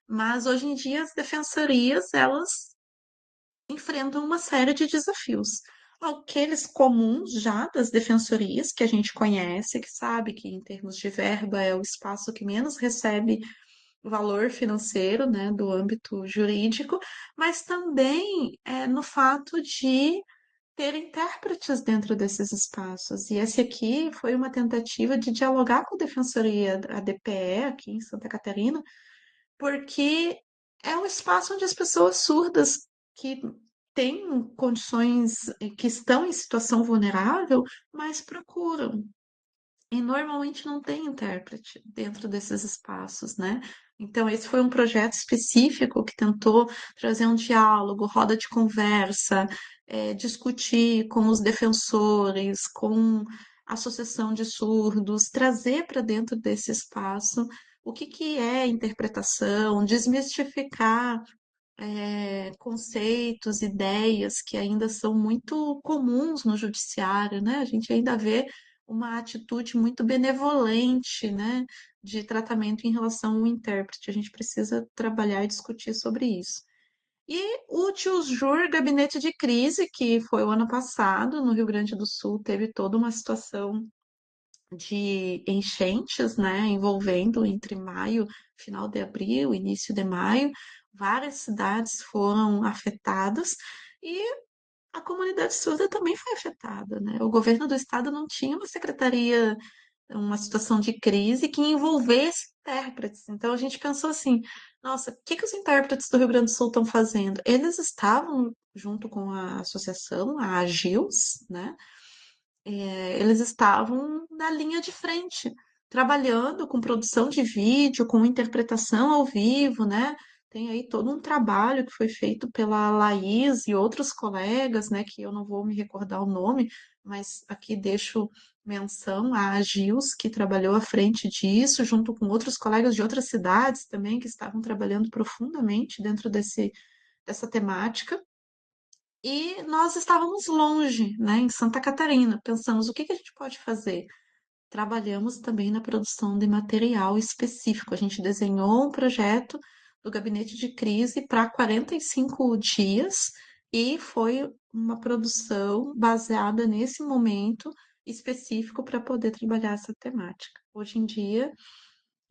mas hoje em dia as defensorias, elas enfrentam uma série de desafios. Aqueles comuns já das defensorias, que a gente conhece, que sabe que em termos de verba é o espaço que menos recebe valor financeiro, né, do âmbito jurídico, mas também no fato de ter intérpretes dentro desses espaços. E esse aqui foi uma tentativa de dialogar com a Defensoria, a DPE, aqui em Santa Catarina, porque é um espaço onde as pessoas surdas que têm condições, que estão em situação vulnerável, mas procuram. E normalmente não tem intérprete dentro desses espaços, né? Então, esse foi um projeto específico que tentou trazer um diálogo, roda de conversa, discutir com os defensores, com a associação de surdos, trazer para dentro desse espaço o que que é interpretação, desmistificar conceitos, ideias que ainda são muito comuns no judiciário, né? A gente ainda vê uma atitude muito benevolente, né, de tratamento em relação ao intérprete. A gente precisa trabalhar e discutir sobre isso. E o TIOSJUR Gabinete de Crise, que foi o ano passado, no Rio Grande do Sul, teve toda uma situação de enchentes, né, envolvendo entre maio, final de abril, início de maio, várias cidades foram afetadas e a comunidade surda também foi afetada, né? O governo do estado não tinha uma secretaria, uma situação de crise que envolvesse intérpretes. Então a gente pensou assim, nossa, o que que os intérpretes do Rio Grande do Sul estão fazendo? Eles estavam junto com a associação, a AGILS, né? Eles estavam na linha de frente, trabalhando com produção de vídeo, com interpretação ao vivo, né? Tem aí todo um trabalho que foi feito pela Laís e outros colegas, né? Que eu não vou me recordar o nome, mas aqui deixo menção à Gils, que trabalhou à frente disso, junto com outros colegas de outras cidades também, que estavam trabalhando profundamente dentro dessa temática. E nós estávamos longe, né, em Santa Catarina. Pensamos, o que que a gente pode fazer? Trabalhamos também na produção de material específico. A gente desenhou um projeto do gabinete de crise para 45 dias e foi uma produção baseada nesse momento específico para poder trabalhar essa temática. Hoje em dia,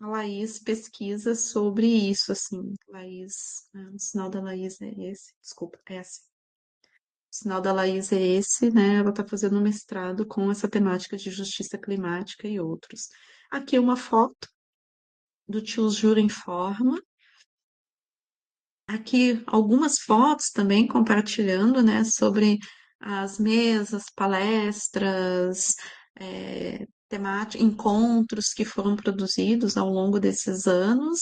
a Laís pesquisa sobre isso, assim. Laís, o sinal da Laís é esse, desculpa, é assim. O sinal da Laís é esse, né? Ela está fazendo um mestrado com essa temática de justiça climática e outros. Aqui uma foto do Tio Jura em Forma. Aqui algumas fotos também compartilhando, né, sobre as mesas, palestras, encontros que foram produzidos ao longo desses anos,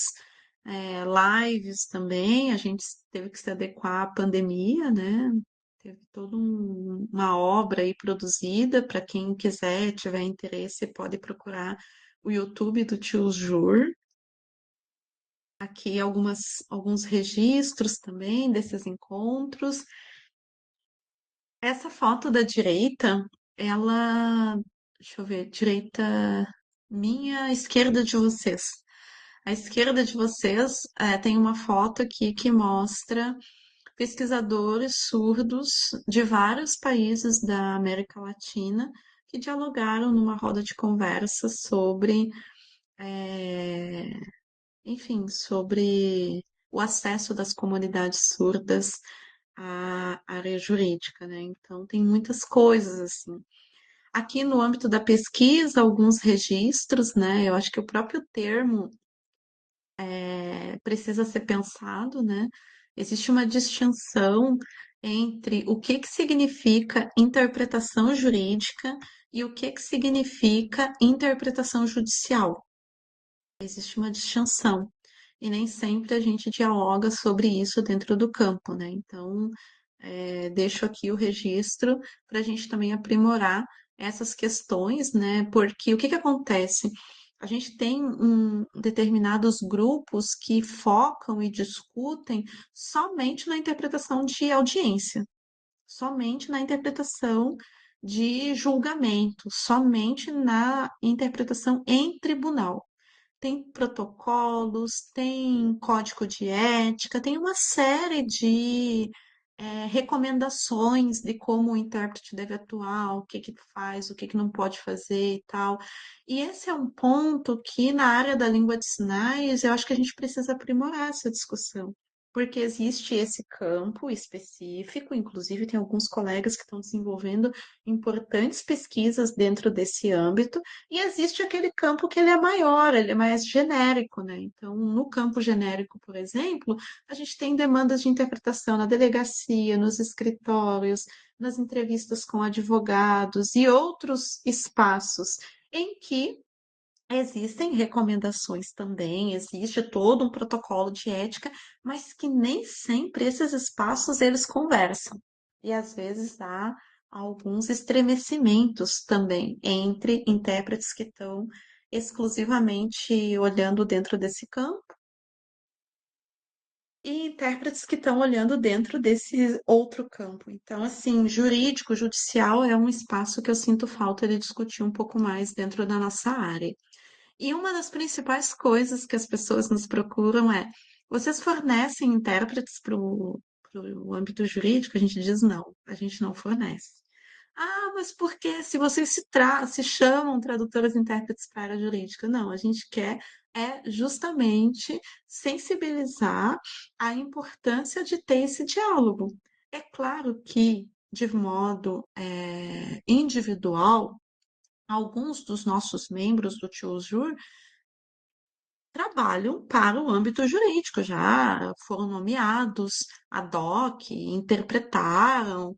lives também. A gente teve que se adequar à pandemia, né? Teve toda uma obra aí produzida. Para quem quiser, tiver interesse, pode procurar o YouTube do Tio Jur. Aqui alguns registros também desses encontros. Essa foto da direita, ela, deixa eu ver, direita minha, esquerda de vocês. À esquerda de vocês, tem uma foto aqui que mostra pesquisadores surdos de vários países da América Latina que dialogaram numa roda de conversa sobre eh, enfim, sobre o acesso das comunidades surdas à área jurídica, né? Então, tem muitas coisas assim. Aqui no âmbito da pesquisa, alguns registros, né? Eu acho que o próprio termo precisa ser pensado, né? Existe uma distinção entre o que que significa interpretação jurídica e o que que significa interpretação judicial. Existe uma distinção. E nem sempre a gente dialoga sobre isso dentro do campo, né? Então, deixo aqui o registro para a gente também aprimorar essas questões, né? Porque o que que acontece? A gente tem determinados grupos que focam e discutem somente na interpretação de audiência, somente na interpretação de julgamento, somente na interpretação em tribunal. Tem protocolos, tem código de ética, tem uma série de recomendações de como o intérprete deve atuar, o que que faz, o que que não pode fazer e tal. E esse é um ponto que, na área da língua de sinais, eu acho que a gente precisa aprimorar essa discussão. Porque existe esse campo específico, inclusive tem alguns colegas que estão desenvolvendo importantes pesquisas dentro desse âmbito, e existe aquele campo que ele é maior, ele é mais genérico, né? Então, no campo genérico, por exemplo, a gente tem demandas de interpretação na delegacia, nos escritórios, nas entrevistas com advogados e outros espaços em que existem recomendações também, existe todo um protocolo de ética, mas que nem sempre esses espaços eles conversam. E às vezes há alguns estremecimentos também entre intérpretes que estão exclusivamente olhando dentro desse campo e intérpretes que estão olhando dentro desse outro campo. Então, assim, jurídico, judicial é um espaço que eu sinto falta de discutir um pouco mais dentro da nossa área. E uma das principais coisas que as pessoas nos procuram é: vocês fornecem intérpretes para o âmbito jurídico? A gente diz não, a gente não fornece. Ah, mas por que se vocês se chamam tradutores e intérpretes para a área jurídica? Não, a gente quer justamente sensibilizar a importância de ter esse diálogo. É claro que, de modo individual, alguns dos nossos membros do TIOSJUR trabalham para o âmbito jurídico, já foram nomeados ad hoc, interpretaram,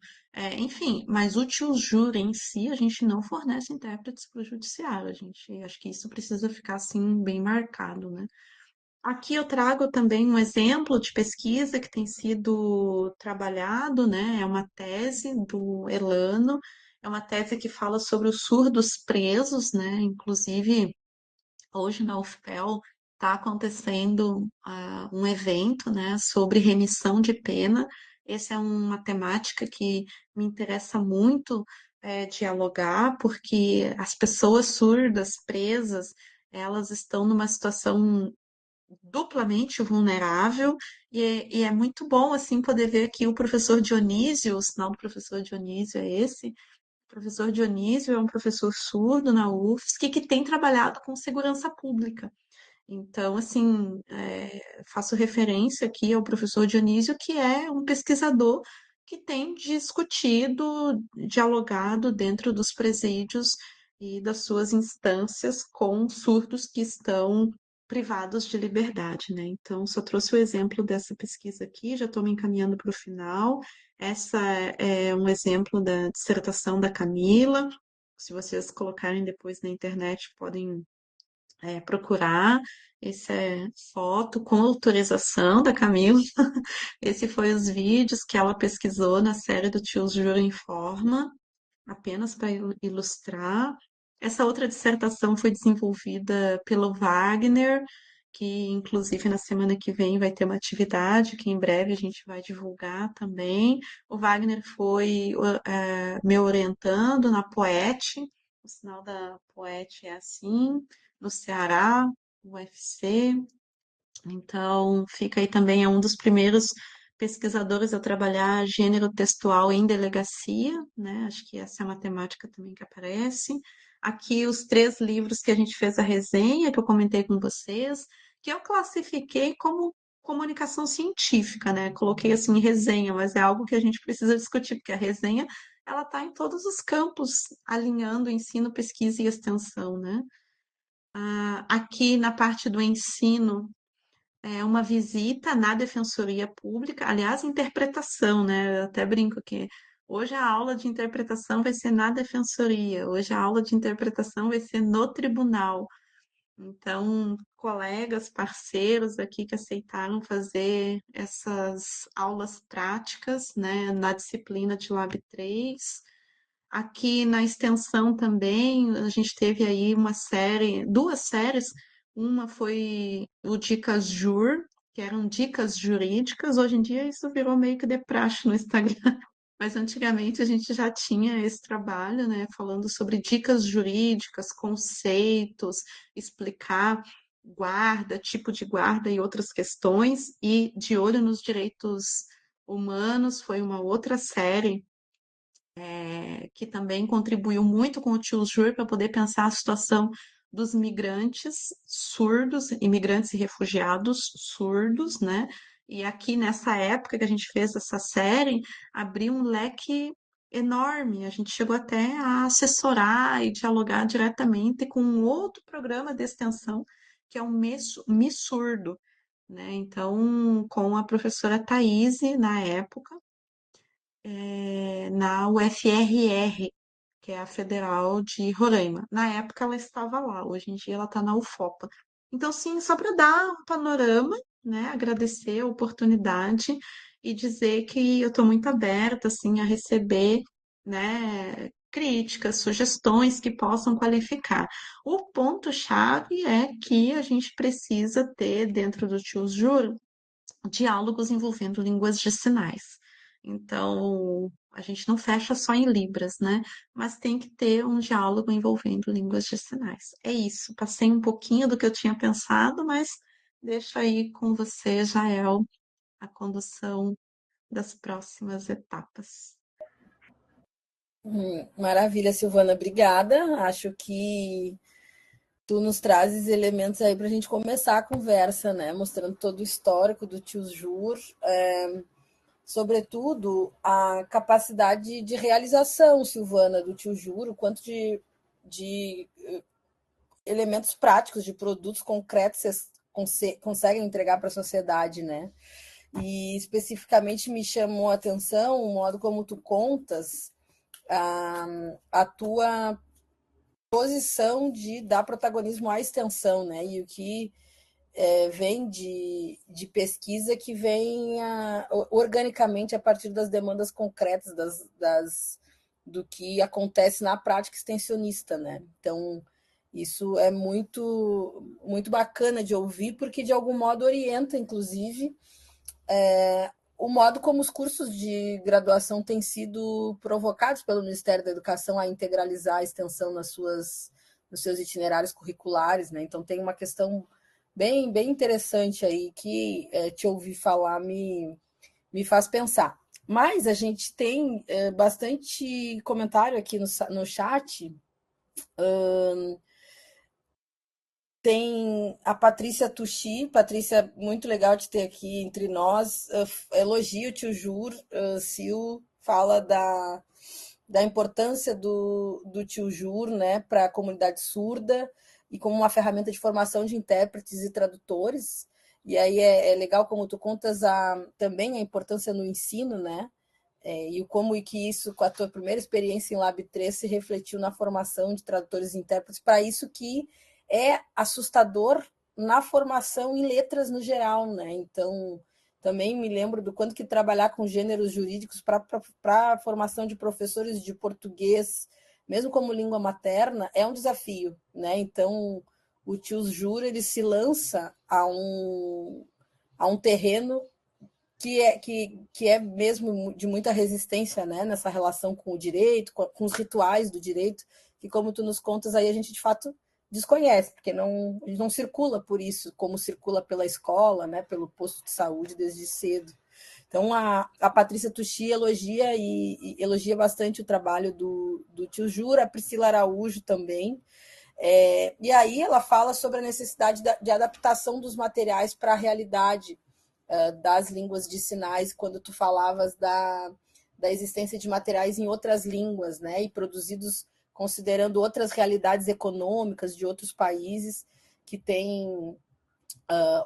enfim, mas o TIOSJUR em si, a gente não fornece intérpretes para o judiciário, a gente, acho que isso precisa ficar assim bem marcado, né? Aqui eu trago também um exemplo de pesquisa que tem sido trabalhado, né? É uma tese do Elano. É uma tese que fala sobre os surdos presos, né? Inclusive, hoje na UFPEL está acontecendo um evento, né, sobre remissão de pena. Essa é uma temática que me interessa muito dialogar, porque as pessoas surdas presas, elas estão numa situação duplamente vulnerável e é muito bom assim poder ver aqui o professor Dionísio, o sinal do professor Dionísio é esse. O professor Dionísio é um professor surdo na UFSC que tem trabalhado com segurança pública. Então, assim, faço referência aqui ao professor Dionísio, que é um pesquisador que tem discutido, dialogado dentro dos presídios e das suas instâncias com surdos que estão privados de liberdade, né? Então, só trouxe o exemplo dessa pesquisa aqui, já estou me encaminhando para o final. Essa é um exemplo da dissertação da Camila. Se vocês colocarem depois na internet, podem procurar. Esse é foto com autorização da Camila. Esse foi os vídeos que ela pesquisou na série do Tio Juro Informa, apenas para ilustrar. Essa outra dissertação foi desenvolvida pelo Wagner, que inclusive na semana que vem vai ter uma atividade que em breve a gente vai divulgar também. O Wagner foi me orientando na Poete, o sinal da Poete é assim, no Ceará, UFC. Então, fica aí também, é um dos primeiros pesquisadores a trabalhar gênero textual em delegacia, né? Acho que essa é uma temática também que aparece. Aqui os 3 livros que a gente fez a resenha, que eu comentei com vocês, que eu classifiquei como comunicação científica, né? Coloquei assim em resenha, mas é algo que a gente precisa discutir, porque a resenha ela está em todos os campos, alinhando ensino, pesquisa e extensão, né? Aqui na parte do ensino, é uma visita na Defensoria Pública, aliás, interpretação, né? Eu até brinco que hoje a aula de interpretação vai ser na Defensoria, hoje a aula de interpretação vai ser no tribunal. Então, colegas, parceiros aqui que aceitaram fazer essas aulas práticas, né, na disciplina de Lab 3. Aqui na extensão também, a gente teve aí uma série, 2 séries. Uma foi o Dicas Jur, que eram dicas jurídicas. Hoje em dia isso virou meio que de praxe no Instagram, mas antigamente a gente já tinha esse trabalho, né, falando sobre dicas jurídicas, conceitos, explicar guarda, tipo de guarda e outras questões. E De Olho nos Direitos Humanos foi uma outra série que também contribuiu muito com o Tio Jur para poder pensar a situação dos migrantes surdos, imigrantes e refugiados surdos, né? E aqui nessa época que a gente fez essa série, abriu um leque enorme. A gente chegou até a assessorar e dialogar diretamente com um outro programa de extensão, que é o Me Surdo, né? Então, com a professora Thaís, na época, na UFRR, que é a Federal de Roraima. Na época ela estava lá, hoje em dia ela está na UFOPA. Então, sim, só para dar um panorama, né, agradecer a oportunidade e dizer que eu estou muito aberta, assim, a receber, né, críticas, sugestões que possam qualificar. O ponto-chave é que a gente precisa ter dentro do Tools Jur diálogos envolvendo línguas de sinais. Então, a gente não fecha só em Libras, né? Mas tem que ter um diálogo envolvendo línguas de sinais. É isso. Passei um pouquinho do que eu tinha pensado, mas deixo aí com você, Jael, a condução das próximas etapas. Maravilha, Silvana, obrigada. Acho que tu nos trazes elementos aí para a gente começar a conversa, né? Mostrando todo o histórico do Tio Jur, sobretudo a capacidade de realização, Silvana, do Tio Jur, o quanto de elementos práticos, de produtos concretos vocês conseguem entregar para a sociedade, né? E especificamente me chamou a atenção o modo como tu contas a tua posição de dar protagonismo à extensão, né? E o que vem de pesquisa que vem organicamente a partir das demandas concretas do que acontece na prática extensionista, né? Então, isso é muito bacana de ouvir, porque de algum modo orienta, inclusive, o modo como os cursos de graduação têm sido provocados pelo Ministério da Educação a integralizar a extensão nos seus itinerários curriculares, né? Então tem uma questão bem interessante aí que te ouvir falar me faz pensar. Mas a gente tem bastante comentário aqui no chat. Tem a Patrícia Tucci. Patrícia, muito legal de ter aqui entre nós. Elogio o tio Jur. Sil fala da importância do tio Jur, né, para a comunidade surda e como uma ferramenta de formação de intérpretes e tradutores. E aí é legal como tu contas também a importância no ensino, né? E como e que isso, com a tua primeira experiência em Lab 3, se refletiu na formação de tradutores e intérpretes, para isso que é assustador na formação em letras no geral, né? Então, também me lembro do quanto que trabalhar com gêneros jurídicos para a formação de professores de português, mesmo como língua materna, é um desafio, né? Então, o tio Jura, ele se lança a um terreno que é mesmo de muita resistência, né, nessa relação com o direito, com os rituais do direito, que, como tu nos contas, aí a gente de fato desconhece, porque não circula por isso, como circula pela escola, né, pelo posto de saúde desde cedo. Então, a Patrícia Tucci e elogia bastante o trabalho do tio Jura, a Priscila Araújo também. E aí ela fala sobre a necessidade de adaptação dos materiais para a realidade das línguas de sinais, quando tu falavas da existência de materiais em outras línguas, né, e produzidos considerando outras realidades econômicas de outros países que têm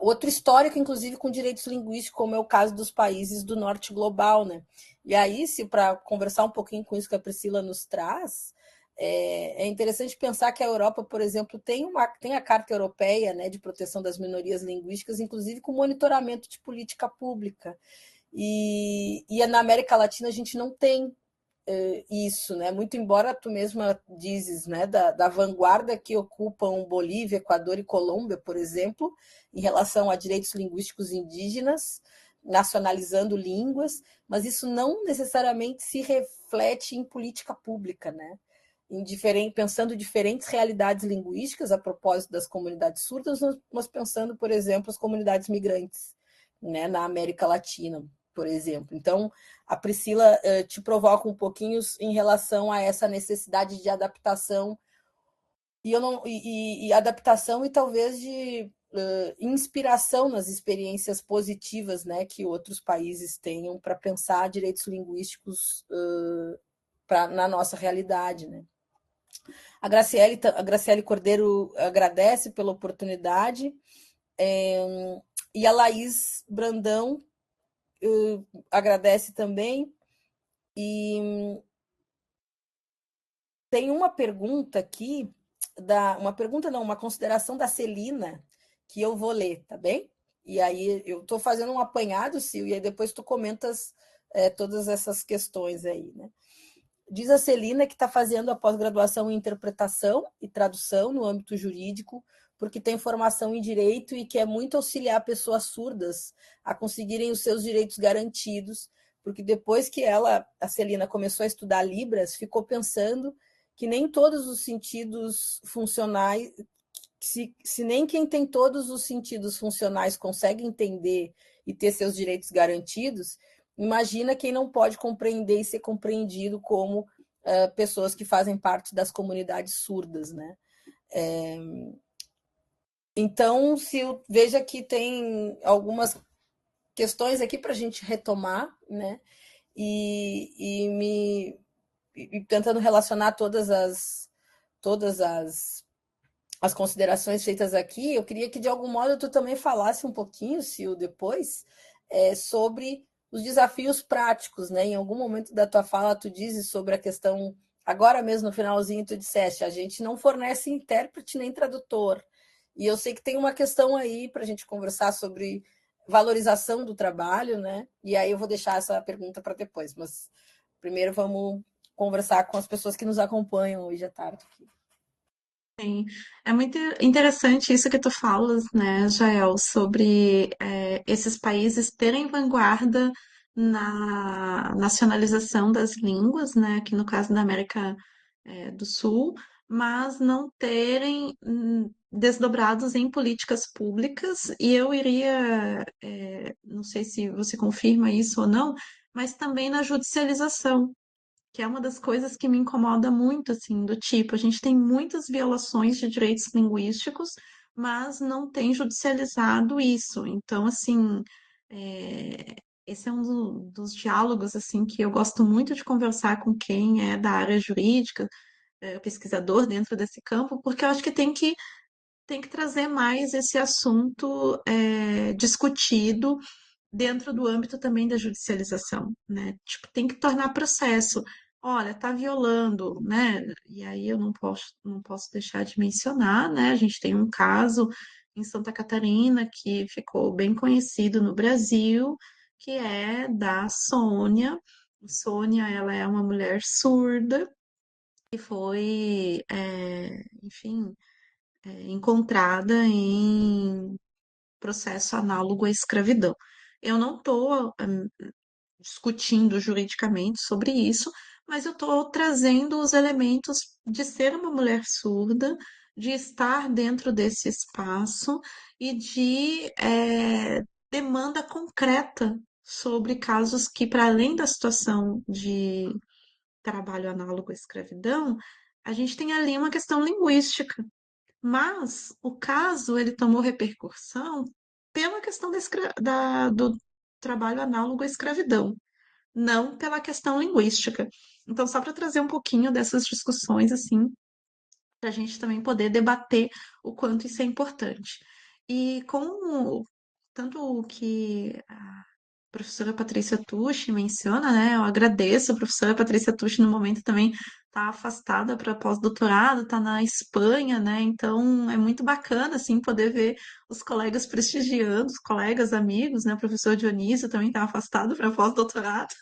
outro histórico, inclusive com direitos linguísticos, como é o caso dos países do norte global, né? E aí, se para conversar um pouquinho com isso que a Priscila nos traz, é interessante pensar que a Europa, por exemplo, tem a Carta Europeia, né, de Proteção das Minorias Linguísticas, inclusive com monitoramento de política pública. E na América Latina a gente não tem isso, né? Muito embora tu mesma dizes, né, da vanguarda que ocupam Bolívia, Equador e Colômbia, por exemplo, em relação a direitos linguísticos indígenas, nacionalizando línguas, mas isso não necessariamente se reflete em política pública, né? Pensando diferentes realidades linguísticas a propósito das comunidades surdas, mas pensando, por exemplo, as comunidades migrantes, né, na América Latina, por exemplo. Então, a Priscila te provoca um pouquinho em relação a essa necessidade de adaptação e adaptação e talvez de inspiração nas experiências positivas, né, que outros países tenham para pensar direitos linguísticos na nossa realidade, né? A Graciele Cordeiro agradece pela oportunidade, e a Laís Brandão agradece também. E tem uma pergunta aqui, uma pergunta não, uma consideração da Celina, que eu vou ler, tá bem? E aí eu estou fazendo um apanhado, Sil, e aí depois tu comentas todas essas questões aí, né? Diz a Celina que está fazendo a pós-graduação em interpretação e tradução no âmbito jurídico, porque tem formação em direito e quer muito auxiliar pessoas surdas a conseguirem os seus direitos garantidos, porque depois que a Celina, começou a estudar Libras, ficou pensando que nem todos os sentidos funcionais, se nem quem tem todos os sentidos funcionais consegue entender e ter seus direitos garantidos, imagina quem não pode compreender e ser compreendido como pessoas que fazem parte das comunidades surdas, né? Então, veja que tem algumas questões aqui para a gente retomar, né? E tentando relacionar todas as considerações feitas aqui, eu queria que de algum modo tu também falasse um pouquinho, Sil, depois, sobre os desafios práticos, né? Em algum momento da tua fala tu dizes sobre a questão, agora mesmo no finalzinho tu disseste, a gente não fornece intérprete nem tradutor. E eu sei que tem uma questão aí para a gente conversar sobre valorização do trabalho, né? E aí eu vou deixar essa pergunta para depois, mas primeiro vamos conversar com as pessoas que nos acompanham hoje à tarde aqui. Sim, é muito interessante isso que tu falas, né, Jael, sobre esses países terem vanguarda na nacionalização das línguas, né, aqui no caso da América do Sul, mas não terem desdobrados em políticas públicas, e eu iria, não sei se você confirma isso ou não, mas também na judicialização, que é uma das coisas que me incomoda muito, assim, do tipo, a gente tem muitas violações de direitos linguísticos, mas não tem judicializado isso. Então, assim, é, esse é um dos diálogos, assim, que eu gosto muito de conversar com quem é da área jurídica, pesquisador dentro desse campo, porque eu acho que tem que trazer mais esse assunto discutido dentro do âmbito também da judicialização, né? Tipo, tem que tornar processo. Olha, tá violando, né? E aí eu não posso deixar de mencionar, né? A gente tem um caso em Santa Catarina que ficou bem conhecido no Brasil, que é da Sônia. Sônia, ela é uma mulher surda que foi, enfim, encontrada em processo análogo à escravidão. Eu não estou discutindo juridicamente sobre isso, mas eu estou trazendo os elementos de ser uma mulher surda, de estar dentro desse espaço e de demanda concreta sobre casos que, para além da situação de trabalho análogo à escravidão, a gente tem ali uma questão linguística. Mas o caso ele tomou repercussão pela questão do trabalho análogo à escravidão, não pela questão linguística. Então, só para trazer um pouquinho dessas discussões, assim, para a gente também poder debater o quanto isso é importante. E com tanto o que a professora Patrícia Tucci menciona, né? Eu agradeço a professora Patrícia Tucci no momento também está afastada para pós-doutorado, está na Espanha, né? Então é muito bacana assim poder ver os colegas prestigiando, os colegas amigos, né? O professor Dionísio também está afastado para pós-doutorado,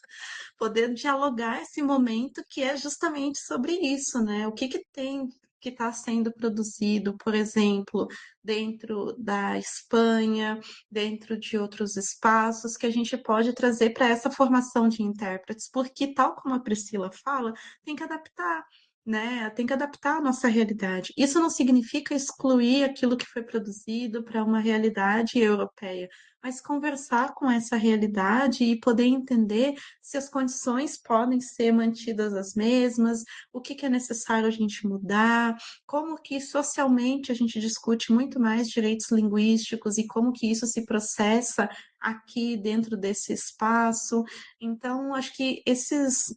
poder dialogar esse momento que é justamente sobre isso, né? O que que tem que está sendo produzido, por exemplo, dentro da Espanha, dentro de outros espaços, que a gente pode trazer para essa formação de intérpretes, porque, tal como a Priscila fala, tem que adaptar. Né? Tem que adaptar a nossa realidade. Isso não significa excluir aquilo que foi produzido para uma realidade europeia, mas conversar com essa realidade e poder entender se as condições podem ser mantidas as mesmas, o que que é necessário a gente mudar, como que socialmente a gente discute muito mais direitos linguísticos e como que isso se processa aqui dentro desse espaço. Então, acho que esses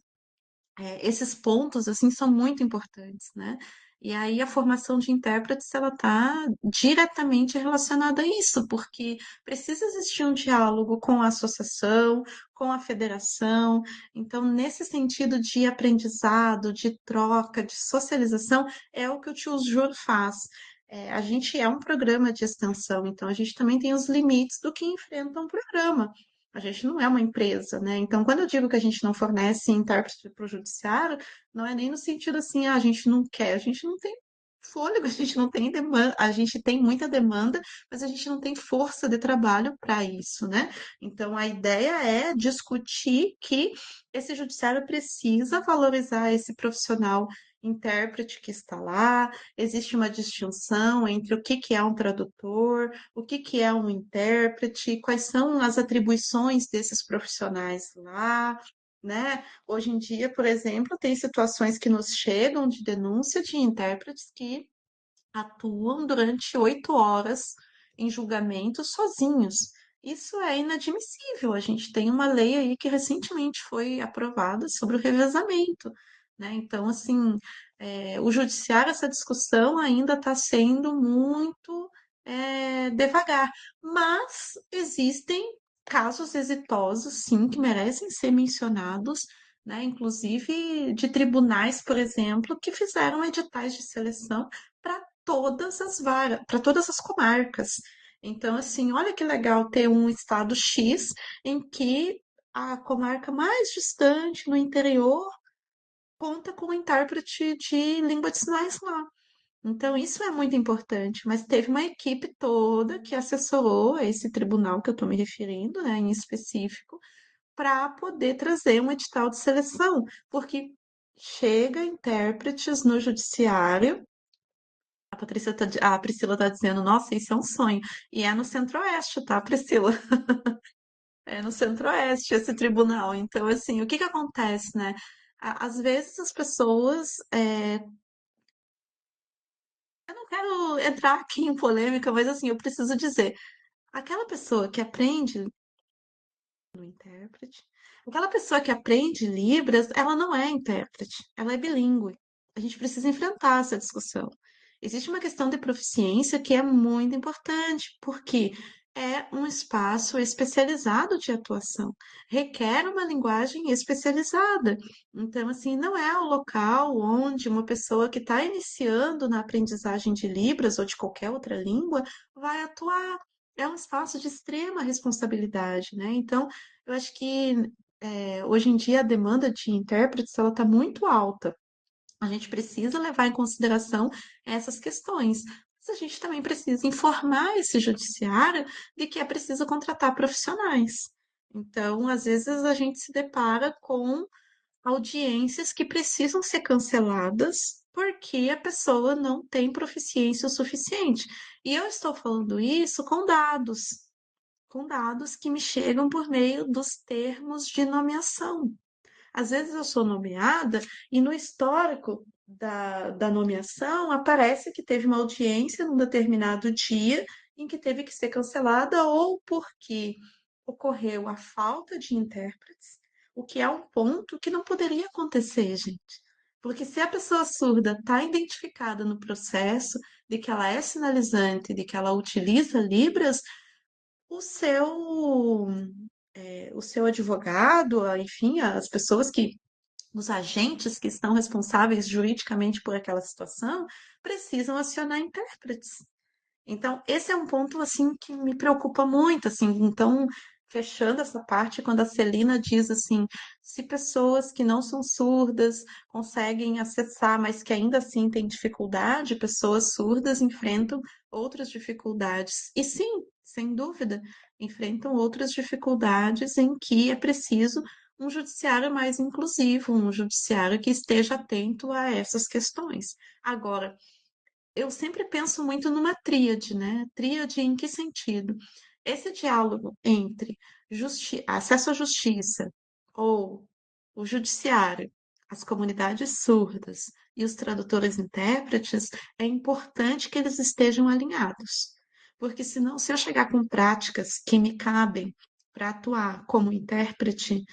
pontos assim são muito importantes, né? E aí a formação de intérpretes ela está diretamente relacionada a isso, porque precisa existir um diálogo com a associação, com a federação. Então, nesse sentido de aprendizado, de troca, de socialização, é o que o Tio Jur faz. A gente é um programa de extensão, então a gente também tem os limites do que enfrenta um programa. A gente não é uma empresa, né? Então, quando eu digo que a gente não fornece intérprete para o judiciário, não é nem no sentido assim, a gente não quer, a gente não tem fôlego, a gente não tem demanda, a gente tem muita demanda, mas a gente não tem força de trabalho para isso, né? Então, a ideia é discutir que esse judiciário precisa valorizar esse profissional intérprete que está lá, existe uma distinção entre o que que é um tradutor, o que que é um intérprete, quais são as atribuições desses profissionais lá, né? Hoje em dia, por exemplo, tem situações que nos chegam de denúncia de intérpretes que atuam durante 8 horas em julgamento sozinhos. Isso é inadmissível. A gente tem uma lei aí que recentemente foi aprovada sobre o revezamento, né? Então, assim, o judiciário, essa discussão ainda está sendo muito devagar, mas existem casos exitosos, sim, que merecem ser mencionados, né? Inclusive de tribunais, por exemplo, que fizeram editais de seleção para todas as varas, para todas as comarcas. Então, assim, olha que legal ter um estado X em que a comarca mais distante, no interior, conta com o intérprete de língua de sinais lá. Então, isso é muito importante, mas teve uma equipe toda que assessorou esse tribunal que eu estou me referindo, né, em específico, para poder trazer um edital de seleção, porque chega intérpretes no judiciário. A Priscila está dizendo, nossa, isso é um sonho. E é no Centro-Oeste, tá, Priscila? É no Centro-Oeste esse tribunal. Então, assim, o que que acontece, né? Às vezes as pessoas, eu não quero entrar aqui em polêmica, mas assim, eu preciso dizer, aquela pessoa que aprende no intérprete. Aquela pessoa que aprende Libras, ela não é intérprete, ela é bilíngue. A gente precisa enfrentar essa discussão. Existe uma questão de proficiência que é muito importante, porque é um espaço especializado de atuação, requer uma linguagem especializada. Então, assim, não é o local onde uma pessoa que está iniciando na aprendizagem de Libras ou de qualquer outra língua vai atuar. É um espaço de extrema responsabilidade, né? Então, eu acho que hoje em dia a demanda de intérpretes ela está muito alta. A gente precisa levar em consideração essas questões. Mas a gente também precisa informar esse judiciário de que é preciso contratar profissionais. Então, às vezes a gente se depara com audiências que precisam ser canceladas porque a pessoa não tem proficiência o suficiente. E eu estou falando isso com dados que me chegam por meio dos termos de nomeação. Às vezes eu sou nomeada e no histórico da nomeação aparece que teve uma audiência num determinado dia em que teve que ser cancelada ou porque ocorreu a falta de intérpretes, o que é um ponto que não poderia acontecer, gente. Porque se a pessoa surda está identificada no processo de que ela é sinalizante, de que ela utiliza Libras, o seu, o seu advogado, enfim, as pessoas que, os agentes que estão responsáveis juridicamente por aquela situação, precisam acionar intérpretes. Então, esse é um ponto assim que me preocupa muito, assim. Então, fechando essa parte, quando a Celina diz assim, se pessoas que não são surdas conseguem acessar, mas que ainda assim têm dificuldade, pessoas surdas enfrentam outras dificuldades. E sim, sem dúvida, enfrentam outras dificuldades em que é preciso um judiciário mais inclusivo, um judiciário que esteja atento a essas questões. Agora, eu sempre penso muito numa tríade, né? Tríade em que sentido? Esse diálogo entre acesso à justiça ou o judiciário, as comunidades surdas e os tradutores intérpretes, é importante que eles estejam alinhados. Porque senão, se eu chegar com práticas que me cabem para atuar como intérprete,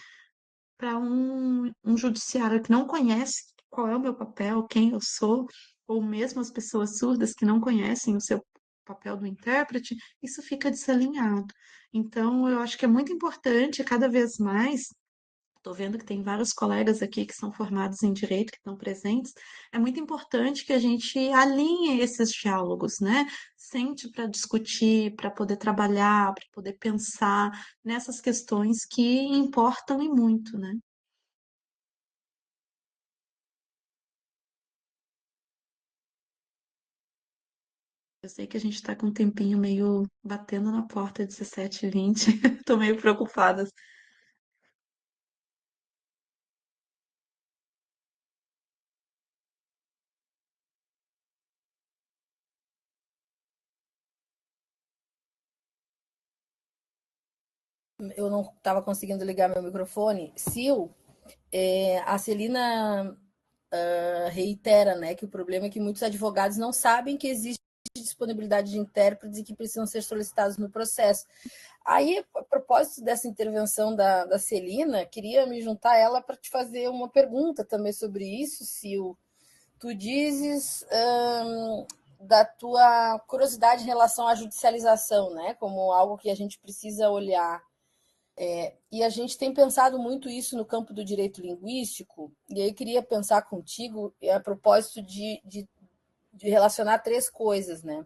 para um judiciário que não conhece qual é o meu papel, quem eu sou, ou mesmo as pessoas surdas que não conhecem o seu papel do intérprete, isso fica desalinhado. Então, eu acho que é muito importante, cada vez mais, estou vendo que tem vários colegas aqui que são formados em direito, que estão presentes, é muito importante que a gente alinhe esses diálogos, né? Sente para discutir, para poder trabalhar, para poder pensar nessas questões que importam e muito, né? Eu sei que a gente tá com um tempinho meio batendo na porta, 17h20. Tô meio preocupada. Eu não estava conseguindo ligar meu microfone. Sil, a Celina reitera, né, que o problema é que muitos advogados não sabem que existe disponibilidade de intérpretes e que precisam ser solicitados no processo. Aí, a propósito dessa intervenção da Celina, queria me juntar a ela para te fazer uma pergunta também sobre isso, Sil. Tu dizes da tua curiosidade em relação à judicialização, né, como algo que a gente precisa olhar. E a gente tem pensado muito isso no campo do direito linguístico, e aí queria pensar contigo a propósito de relacionar três coisas, né?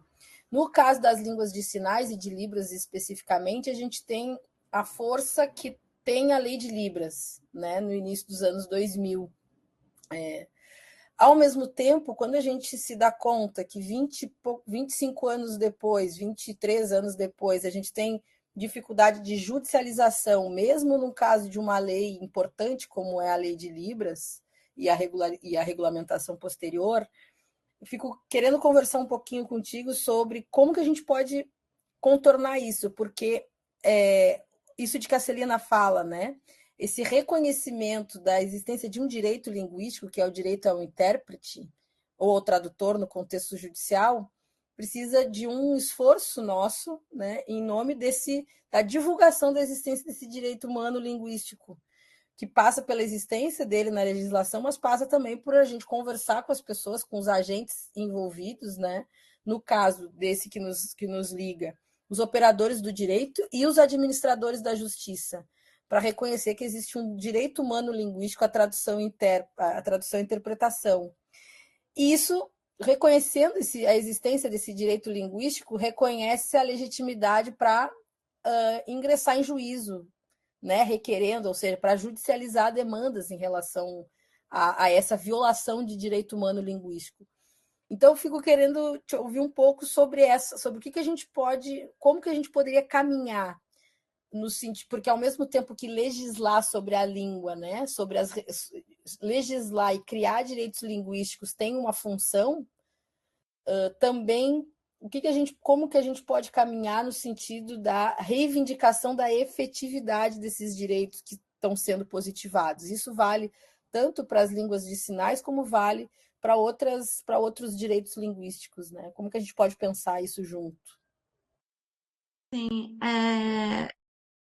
No caso das línguas de sinais e de Libras especificamente, a gente tem a força que tem a lei de Libras, né, no início dos anos 2000. Ao mesmo tempo, quando a gente se dá conta que 25 anos depois, 23 anos depois, a gente tem dificuldade de judicialização, mesmo no caso de uma lei importante como é a lei de Libras e a regulamentação posterior, eu fico querendo conversar um pouquinho contigo sobre como que a gente pode contornar isso, porque isso de que a Celina fala, né? Esse reconhecimento da existência de um direito linguístico, que é o direito ao intérprete ou ao tradutor no contexto judicial, precisa de um esforço nosso, né, em nome da divulgação da existência desse direito humano linguístico, que passa pela existência dele na legislação, mas passa também por a gente conversar com as pessoas, com os agentes envolvidos, né? No caso desse que nos liga, os operadores do direito e os administradores da justiça, para reconhecer que existe um direito humano linguístico à tradução e interpretação. E isso, reconhecendo a existência desse direito linguístico, reconhece a legitimidade para ingressar em juízo, né, requerendo, ou seja, para judicializar demandas em relação a essa violação de direito humano linguístico. Então, eu fico querendo te ouvir um pouco sobre o que a gente pode, como que a gente poderia caminhar no sentido, porque ao mesmo tempo que legislar sobre a língua, né, legislar e criar direitos linguísticos tem uma função, também como que a gente pode caminhar no sentido da reivindicação da efetividade desses direitos que estão sendo positivados. Isso vale tanto para as línguas de sinais como vale para outros direitos linguísticos, né? Como que a gente pode pensar isso junto? Sim,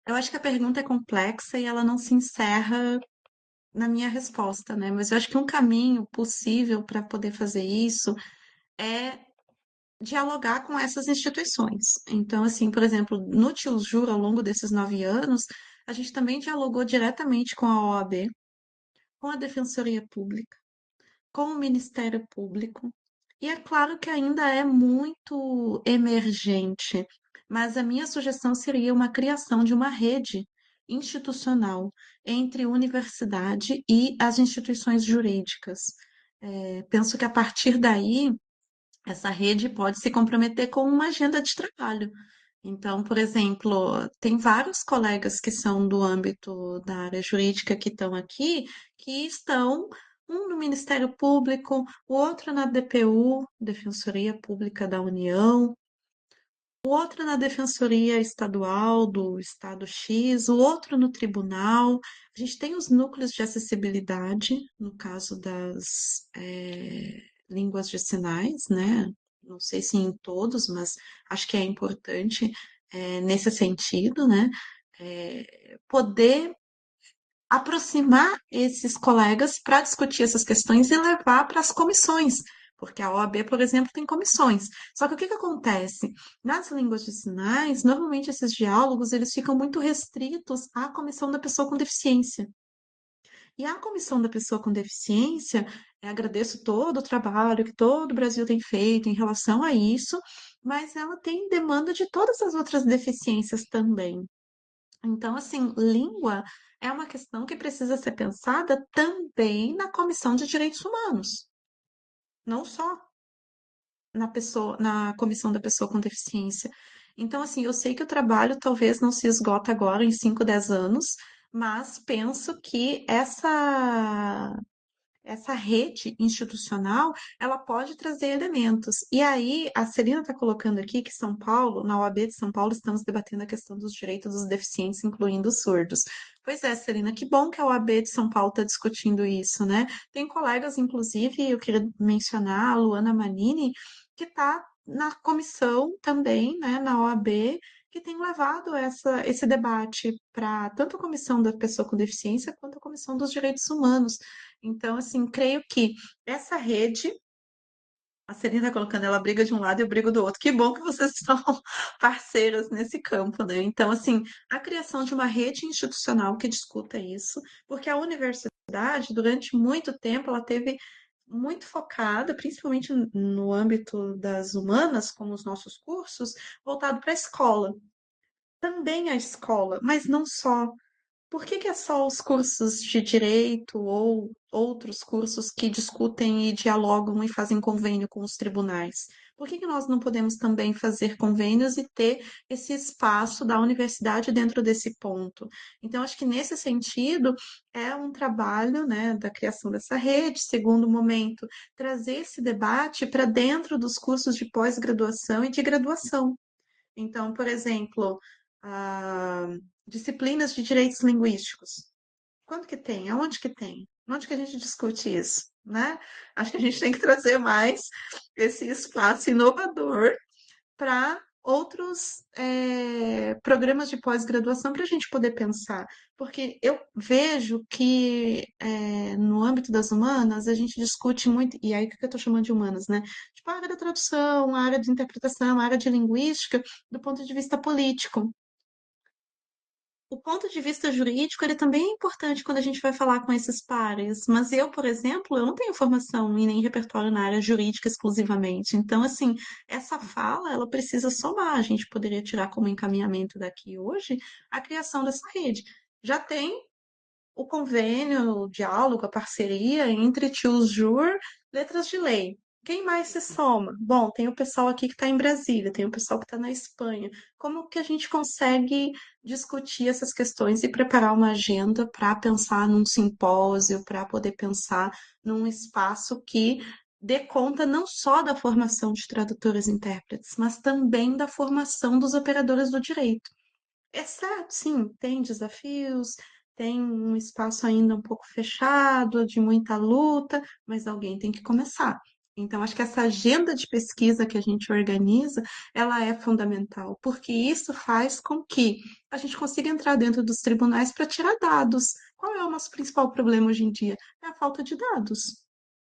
eu acho que a pergunta é complexa e ela não se encerra na minha resposta, né? Mas eu acho que um caminho possível para poder fazer isso é dialogar com essas instituições. Então, assim, por exemplo, no Tio Juro, ao longo desses 9 anos, a gente também dialogou diretamente com a OAB, com a Defensoria Pública, com o Ministério Público. E é claro que ainda é muito emergente, mas a minha sugestão seria uma criação de uma rede institucional entre universidade e as instituições jurídicas. Penso que a partir daí, essa rede pode se comprometer com uma agenda de trabalho. Então, por exemplo, tem vários colegas que são do âmbito da área jurídica que estão aqui, que estão, um no Ministério Público, o outro na DPU, Defensoria Pública da União, o outro na Defensoria Estadual do Estado X, o outro no tribunal. A gente tem os núcleos de acessibilidade, no caso das línguas de sinais, né? Não sei se em todos, mas acho que é importante nesse sentido, né? Poder aproximar esses colegas para discutir essas questões e levar para as comissões, porque a OAB, por exemplo, tem comissões. Só que o que que acontece? Nas línguas de sinais, normalmente esses diálogos eles ficam muito restritos à comissão da pessoa com deficiência. E a comissão da pessoa com deficiência, agradeço todo o trabalho que todo o Brasil tem feito em relação a isso, mas ela tem demanda de todas as outras deficiências também. Então, assim, língua é uma questão que precisa ser pensada também na Comissão de Direitos Humanos, não só na Comissão da Pessoa com Deficiência. Então, assim, eu sei que o trabalho talvez não se esgota agora em 5, 10 anos, mas penso que essa rede institucional, ela pode trazer elementos. E aí, a Celina está colocando aqui que São Paulo, na OAB de São Paulo, estamos debatendo a questão dos direitos dos deficientes, incluindo os surdos. Pois é, Celina, que bom que a OAB de São Paulo está discutindo isso, né? Tem colegas, inclusive, eu queria mencionar a Luana Manini, que está na comissão também, né, na OAB, que tem levado esse debate para tanto a Comissão da Pessoa com Deficiência quanto a Comissão dos Direitos Humanos. Então, assim, creio que essa rede, a Celina colocando, ela briga de um lado e eu brigo do outro. Que bom que vocês são parceiras nesse campo, né? Então, assim, a criação de uma rede institucional que discuta isso, porque a universidade, durante muito tempo, ela teve muito focada, principalmente no âmbito das humanas, como os nossos cursos, voltado para a escola. Também a escola, mas não só. por que que é só os cursos de direito ou outros cursos que discutem e dialogam e fazem convênio com os tribunais? Por que que nós não podemos também fazer convênios e ter esse espaço da universidade dentro desse ponto? Então, acho que nesse sentido é um trabalho, né, da criação dessa rede, segundo momento, trazer esse debate para dentro dos cursos de pós-graduação e de graduação. Então, por exemplo, ah, disciplinas de direitos linguísticos. Quando que tem? Aonde que tem? Onde que a gente discute isso, né? Acho que a gente tem que trazer mais esse espaço inovador para outros programas de pós-graduação para a gente poder pensar. Porque eu vejo que no âmbito das humanas a gente discute muito, e aí o que eu estou chamando de humanas, né? Tipo a área da tradução, a área de interpretação, a área de linguística, do ponto de vista político. O ponto de vista jurídico, ele também é importante quando a gente vai falar com esses pares, mas eu, por exemplo, eu não tenho formação e nem repertório na área jurídica exclusivamente. Então, assim, essa fala, ela precisa somar. A gente poderia tirar como encaminhamento daqui hoje a criação dessa rede. Já tem o convênio, o diálogo, a parceria entre Tios Jur, letras de lei. Quem mais se soma? Bom, tem o pessoal aqui que está em Brasília, tem o pessoal que está na Espanha. Como que a gente consegue discutir essas questões e preparar uma agenda para pensar num simpósio, para poder pensar num espaço que dê conta não só da formação de tradutores e intérpretes, mas também da formação dos operadores do direito. É certo, sim, tem desafios, tem um espaço ainda um pouco fechado, de muita luta, mas alguém tem que começar. Então, acho que essa agenda de pesquisa que a gente organiza, ela é fundamental, porque isso faz com que a gente consiga entrar dentro dos tribunais para tirar dados. Qual é o nosso principal problema hoje em dia? É a falta de dados.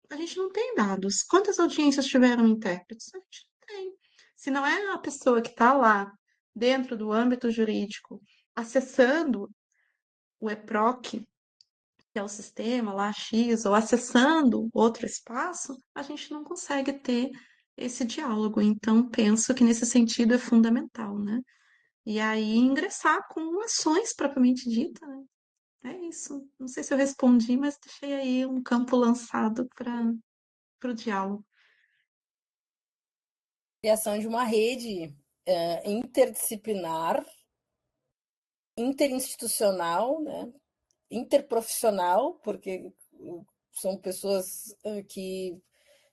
A gente não tem dados. Quantas audiências tiveram intérpretes? A gente não tem. Se não é a pessoa que está lá, dentro do âmbito jurídico, acessando o EPROC, que é o sistema lá X, ou acessando outro espaço, a gente não consegue ter esse diálogo. Então, penso que nesse sentido é fundamental, né? E aí ingressar com ações propriamente dita, né? É isso. Não sei se eu respondi, mas deixei aí um campo lançado para o diálogo. Criação de uma rede interdisciplinar, interinstitucional, né? Interprofissional, porque são pessoas que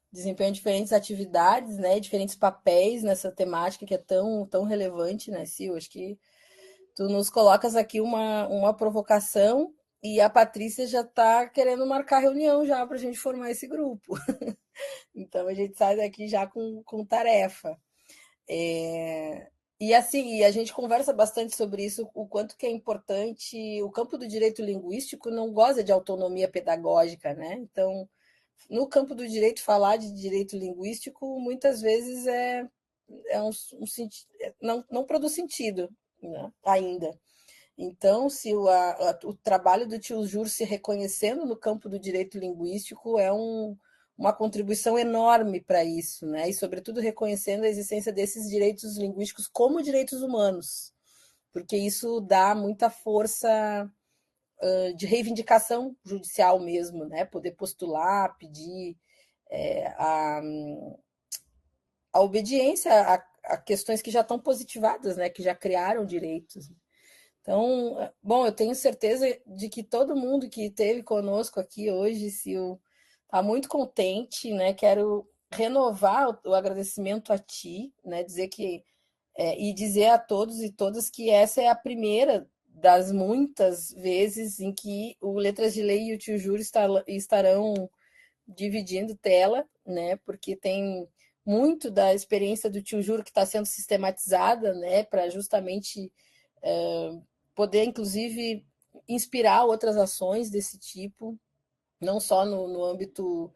desempenham diferentes atividades, né, diferentes papéis nessa temática que é tão relevante, né, Sil? Acho que tu nos colocas aqui uma provocação e a Patrícia já está querendo marcar reunião já para a gente formar esse grupo. Então a gente sai daqui já com tarefa. É, e assim, a gente conversa bastante sobre isso, o quanto que é importante. O campo do direito linguístico não goza de autonomia pedagógica, né? Então, no campo do direito, falar de direito linguístico muitas vezes não produz sentido, né? Ainda. Então, se o trabalho do tio Júlio se reconhecendo no campo do direito linguístico uma contribuição enorme para isso, né? E, sobretudo, reconhecendo a existência desses direitos linguísticos como direitos humanos, porque isso dá muita força de reivindicação judicial mesmo, né? Poder postular, pedir a obediência a questões que já estão positivadas, né? Que já criaram direitos. Então, bom, eu tenho certeza de que todo mundo que esteve conosco aqui hoje, Sil, está muito contente, né? Quero renovar o agradecimento a ti, né? Dizer que e dizer a todos e todas que essa é a primeira das muitas vezes em que o Letras de Lei e o Tio Júlio estarão dividindo tela, né? Porque tem muito da experiência do Tio Júlio que está sendo sistematizada, né? Para justamente poder, inclusive, inspirar outras ações desse tipo, não só no âmbito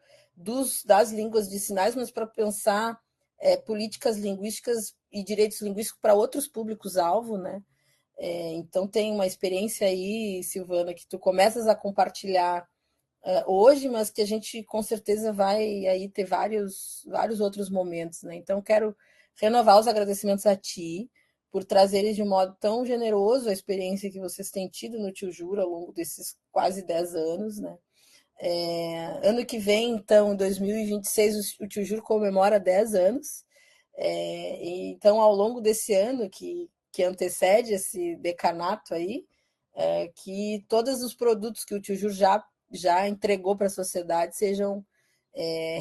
das línguas de sinais, mas para pensar políticas linguísticas e direitos linguísticos para outros públicos-alvo, né? Então tem uma experiência aí, Silvana, que tu começas a compartilhar hoje, mas que a gente com certeza vai aí ter vários outros momentos, né? Então quero renovar os agradecimentos a ti, por trazerem de modo tão generoso a experiência que vocês têm tido no Tio Jura ao longo desses quase 10 anos, né? Ano que vem, então, em 2026, o Tio Juro comemora 10 anos. Então, ao longo desse ano que antecede esse decanato aí, que todos os produtos que o Tio Juro já entregou para a sociedade sejam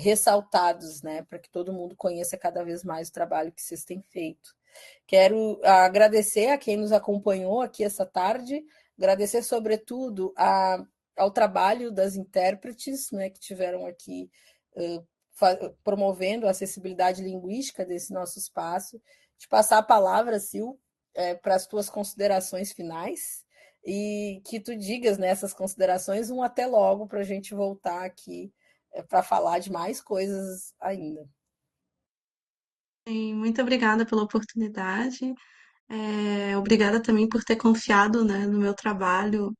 ressaltados, né, para que todo mundo conheça cada vez mais o trabalho que vocês têm feito. Quero agradecer a quem nos acompanhou aqui essa tarde, agradecer sobretudo ao trabalho das intérpretes, né, que tiveram aqui promovendo a acessibilidade linguística desse nosso espaço. De passar a palavra, Sil, para as tuas considerações finais e que tu digas nessas considerações um até logo para a gente voltar aqui para falar de mais coisas ainda. E muito obrigada pela oportunidade. Obrigada também por ter confiado, né, no meu trabalho.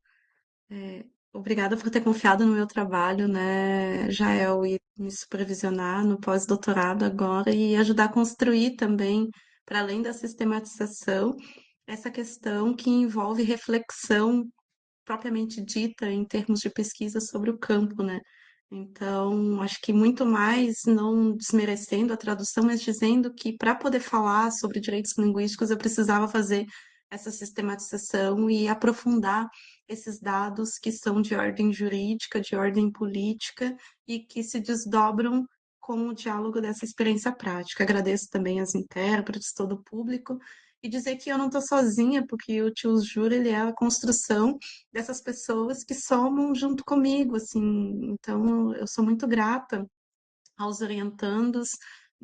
É, Obrigada por ter confiado no meu trabalho, né, Jael, e me supervisionar no pós-doutorado agora e ajudar a construir também, para além da sistematização, essa questão que envolve reflexão propriamente dita em termos de pesquisa sobre o campo, né? Então, acho que muito mais não desmerecendo a tradução, mas dizendo que para poder falar sobre direitos linguísticos eu precisava fazer essa sistematização e aprofundar esses dados que são de ordem jurídica, de ordem política e que se desdobram com o diálogo dessa experiência prática. Agradeço também às intérpretes, todo o público, e dizer que eu não estou sozinha, porque o Tio Jura, ele é a construção dessas pessoas que somam junto comigo, assim. Então, eu sou muito grata aos orientandos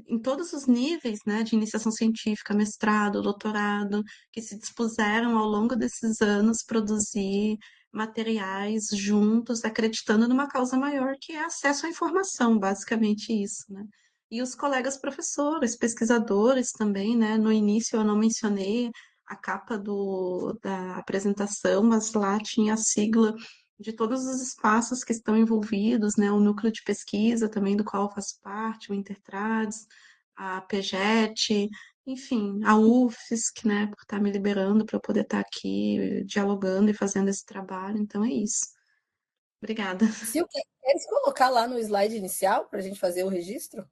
em todos os níveis, né, de iniciação científica, mestrado, doutorado, que se dispuseram ao longo desses anos produzir materiais juntos, acreditando numa causa maior, que é acesso à informação, basicamente isso, né? E os colegas professores, pesquisadores também, né? No início eu não mencionei a capa da apresentação, mas lá tinha a sigla de todos os espaços que estão envolvidos, né? O núcleo de pesquisa também, do qual eu faço parte, o Intertrades, a PEGET, enfim, a UFSC, né? Por estar me liberando para eu poder estar aqui dialogando e fazendo esse trabalho. Então é isso. Obrigada. Sil, queres colocar lá no slide inicial para a gente fazer o registro?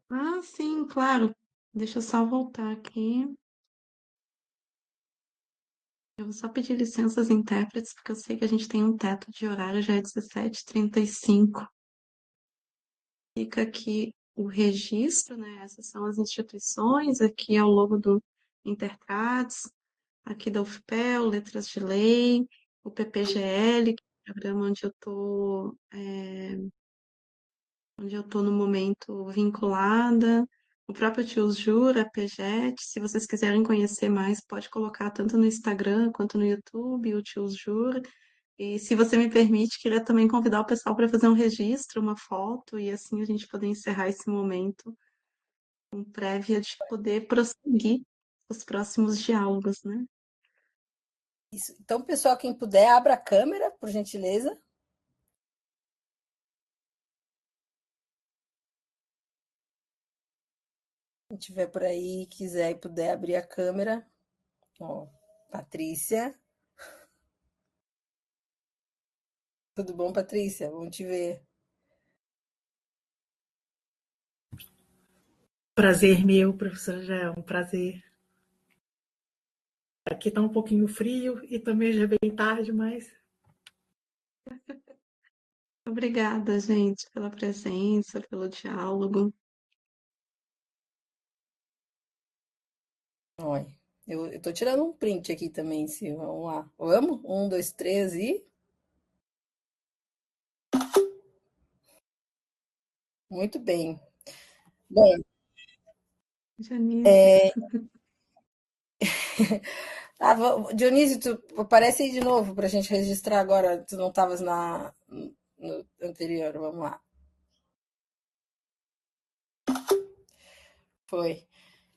Ah, sim, claro. Deixa eu só voltar aqui. Eu vou só pedir licença aos intérpretes, porque eu sei que a gente tem um teto de horário, já é 17h35. Fica aqui o registro, né? Essas são as instituições, aqui é o logo do Intertrades, aqui da UFPEL, Letras de Lei, o PPGL, que é o programa onde eu estou no momento vinculada, o próprio Tios Jura, a PEGET. Se vocês quiserem conhecer mais, pode colocar tanto no Instagram quanto no YouTube, o Tios Jura. E se você me permite, queria também convidar o pessoal para fazer um registro, uma foto, e assim a gente poder encerrar esse momento com prévia de poder prosseguir os próximos diálogos, né? Isso. Então, pessoal, quem puder, abra a câmera, por gentileza. Quem estiver por aí, quiser e puder abrir a câmera. Ó, Patrícia. Tudo bom, Patrícia? Bom te ver. Prazer meu, professor, já é um prazer. Aqui está um pouquinho frio e também já é bem tarde, mas Obrigada, gente, pela presença, pelo diálogo. Olha, eu tô tirando um print aqui também, Sil. Vamos lá. Vamos? Um, dois, três e. Muito bem. Bom, Janice, Dionísio, tu aparece aí de novo para a gente registrar agora. Tu não estavas no anterior. Vamos lá. Foi.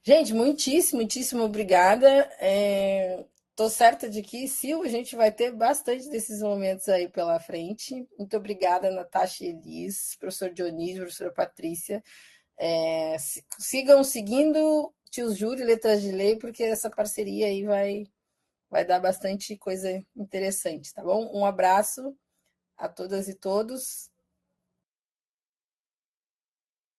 Gente, muitíssimo obrigada. Tô certa de que, Sil, a gente vai ter bastante desses momentos aí pela frente. Muito obrigada, Natasha e Elis, professor Dionísio, professora Patrícia. Sigam seguindo tio Júlio, letras de lei, porque essa parceria aí vai dar bastante coisa interessante, tá bom? Um abraço a todas e todos